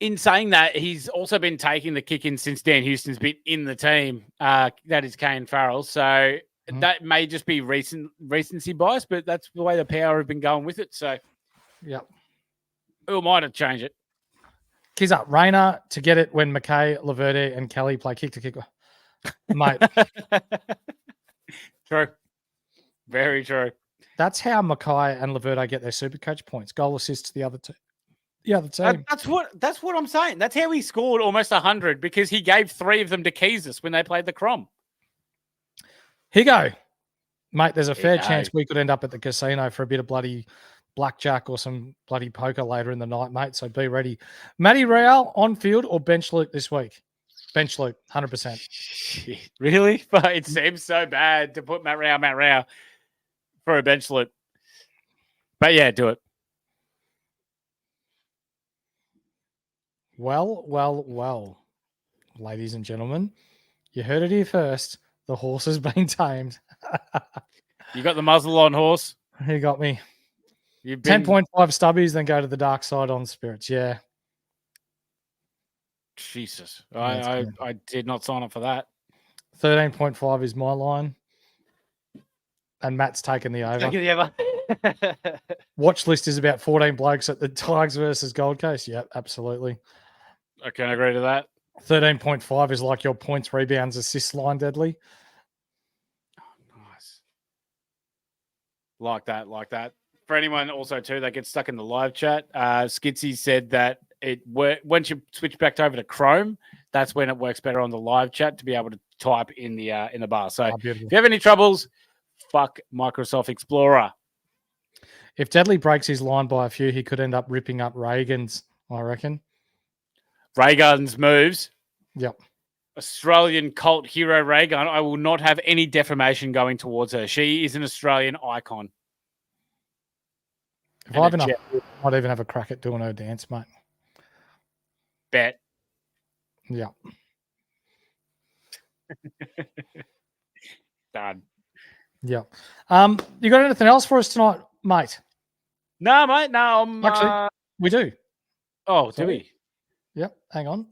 C: in saying that, he's also been taking the kick-in since Dan Houston's been in the team. That is Kane Farrell. So that may just be recency bias, but that's the way the Power have been going with it. So,
B: yeah.
C: Who am I to change it?
B: Kids up. Rayner to get it when McKay, Laverde, and Kelly play kick-to-kick. Mate.
C: True. Very true.
B: That's how Mackay and Laverde get their Supercoach points. Goal assists to the other team. That's
C: what I'm saying. That's how he scored almost 100 because he gave 3 of them to Keezus when they played the Crom.
B: Here you go. Mate, there's a fair chance we could end up at the casino for a bit of bloody blackjack or some bloody poker later in the night, mate. So be ready. Matty Real on field or bench Luke this week? Bench Luke, 100%.
C: Really? But it seems so bad to put Matt Rao for a bench Luke. But yeah, do it.
B: Well, ladies and gentlemen, you heard it here first. The horse has been tamed.
C: You got the muzzle on, horse.
B: He got me.
C: You've been
B: 10.5 stubbies, then go to the dark side on spirits. Yeah.
C: Jesus.
B: Yeah,
C: I did not sign up for that.
B: 13.5 is my line. And Matt's taken the over. Watch list is about 14 blokes at the Tigers versus Gold Coast. Yep, absolutely.
C: I can agree to that.
B: 13.5 is like your points, rebounds, assists line, Deadly.
C: Nice. Like that. For anyone also too that gets stuck in the live chat, Skitsy said that once you switch back over to Chrome, that's when it works better on the live chat to be able to type in the bar. So if you have any troubles, fuck Microsoft Explorer.
B: If Deadly breaks his line by a few, he could end up ripping up Reagan's, I reckon.
C: Reagan's moves.
B: Yep.
C: Australian cult hero Reagan. I will not have any defamation going towards her. She is an Australian icon.
B: If I have enough, I might even have a crack at doing her dance, mate.
C: Bet.
B: Yeah.
C: Done.
B: Yeah. You got anything else for us tonight, mate?
C: No, mate. No,
B: actually, we do.
C: Oh, do we?
B: Yep. Hang on.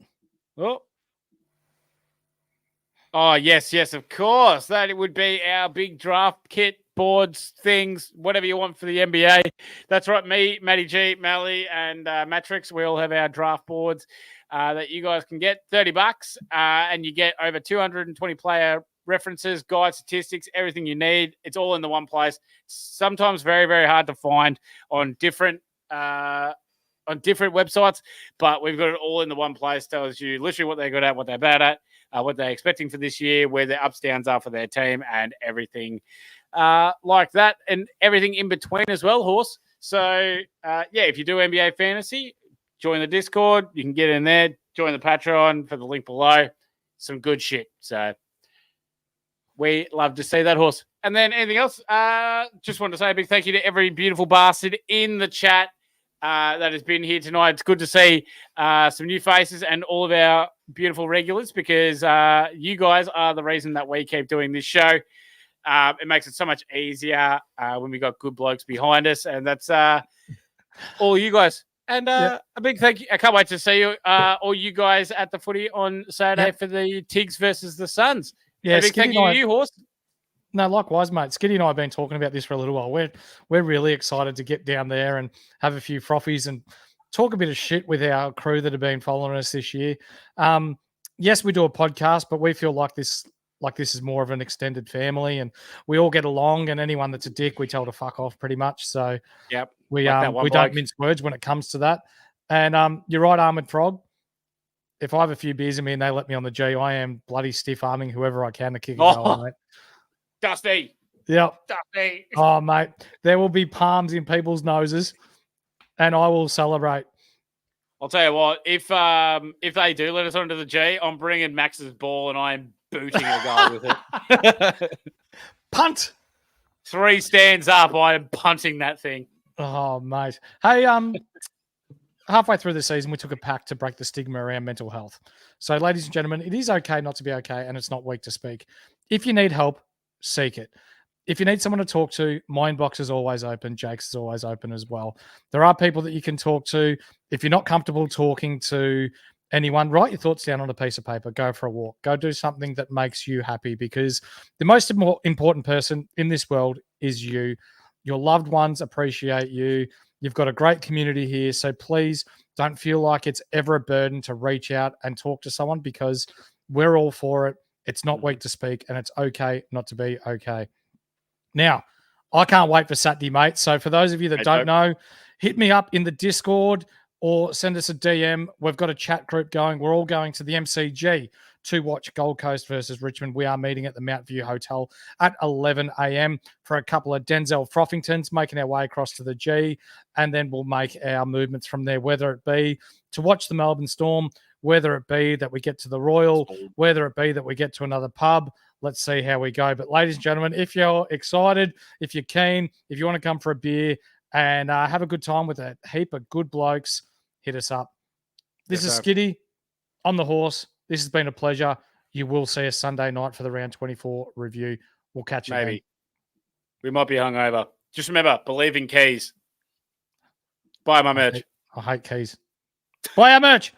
C: Oh, yes, of course. That it would be our big draft kit, boards, things, whatever you want for the NBA. That's right. Me, Matty G, Mally, and Matrix. We all have our draft boards that you guys can get $30, and you get over 220 player references, guide, statistics, everything you need. It's all in the one place. Sometimes very, very hard to find on different websites, but we've got it all in the one place. Tells you literally what they're good at, what they're bad at, what they're expecting for this year, where their ups, downs are for their team, and everything like that, and everything in between as well, Horse. So, if you do NBA fantasy, join the Discord. You can get in there. Join the Patreon for the link below. Some good shit. So, we love to see that, Horse. And then anything else? Just wanted to say a big thank you to every beautiful bastard in the chat that has been here tonight. It's good to see some new faces and all of our beautiful regulars, because you guys are the reason that we keep doing this show. It makes it so much easier when we got good blokes behind us, and that's all you guys. And a big thank you. I can't wait to see you, all you guys at the footy on Saturday for the Tigs versus the Suns.
B: Yeah,
C: a big thank you to you, Horse.
B: No, likewise, mate. Skiddy and I have been talking about this for a little while. We're really excited to get down there and have a few frothies and talk a bit of shit with our crew that have been following us this year. Yes, we do a podcast, but we feel like this is more of an extended family, and we all get along. And anyone that's a dick, we tell to fuck off, pretty much. So we don't mince words when it comes to that. And you're right, Armored Frog. If I have a few beers in me and they let me on the G, I am bloody stiff arming whoever I can to kick a goal, mate.
C: Dusty.
B: Yep.
C: Dusty.
B: Oh, mate. There will be palms in people's noses, and I will celebrate.
C: I'll tell you what, if they do let us onto the G, I'm bringing Max's ball and I am booting a goal with it.
B: Punt.
C: 3 stands up, I am punting that thing.
B: Oh, mate. Hey, halfway through the season, we took a pact to break the stigma around mental health. So, ladies and gentlemen, it is okay not to be okay, and it's not weak to speak. If you need help, seek it. If you need someone to talk to, my inbox is always open. Jake's is always open as well. There are people that you can talk to. If you're not comfortable talking to anyone, write your thoughts down on a piece of paper. Go for a walk. Go do something that makes you happy, because the most important person in this world is you. Your loved ones appreciate you. You've got a great community here. So please don't feel like it's ever a burden to reach out and talk to someone, because we're all for it. It's not weak to speak, and it's okay not to be okay. Now, I can't wait for Saturday, mate. So for those of you that don't know, hit me up in the Discord or send us a DM. We've got a chat group going. We're all going to the MCG to watch Gold Coast versus Richmond. We are meeting at the Mount View Hotel at 11 a.m. for a couple of Denzel Frothingtons, making our way across to the G, and then we'll make our movements from there, whether it be to watch the Melbourne Storm, whether it be that we get to the Royal, whether it be that we get to another pub. Let's see how we go. But ladies and gentlemen, if you're excited, if you're keen, if you want to come for a beer and have a good time with a heap of good blokes, hit us up. This
C: Yes,
B: is
C: sir.
B: Skiddy on the horse. This has been a pleasure. You will see us Sunday night for the round 24 review. We'll catch you then.
C: Maybe. We might be hungover. Just remember, believe in keys. Buy my merch.
B: I hate keys. Buy our merch.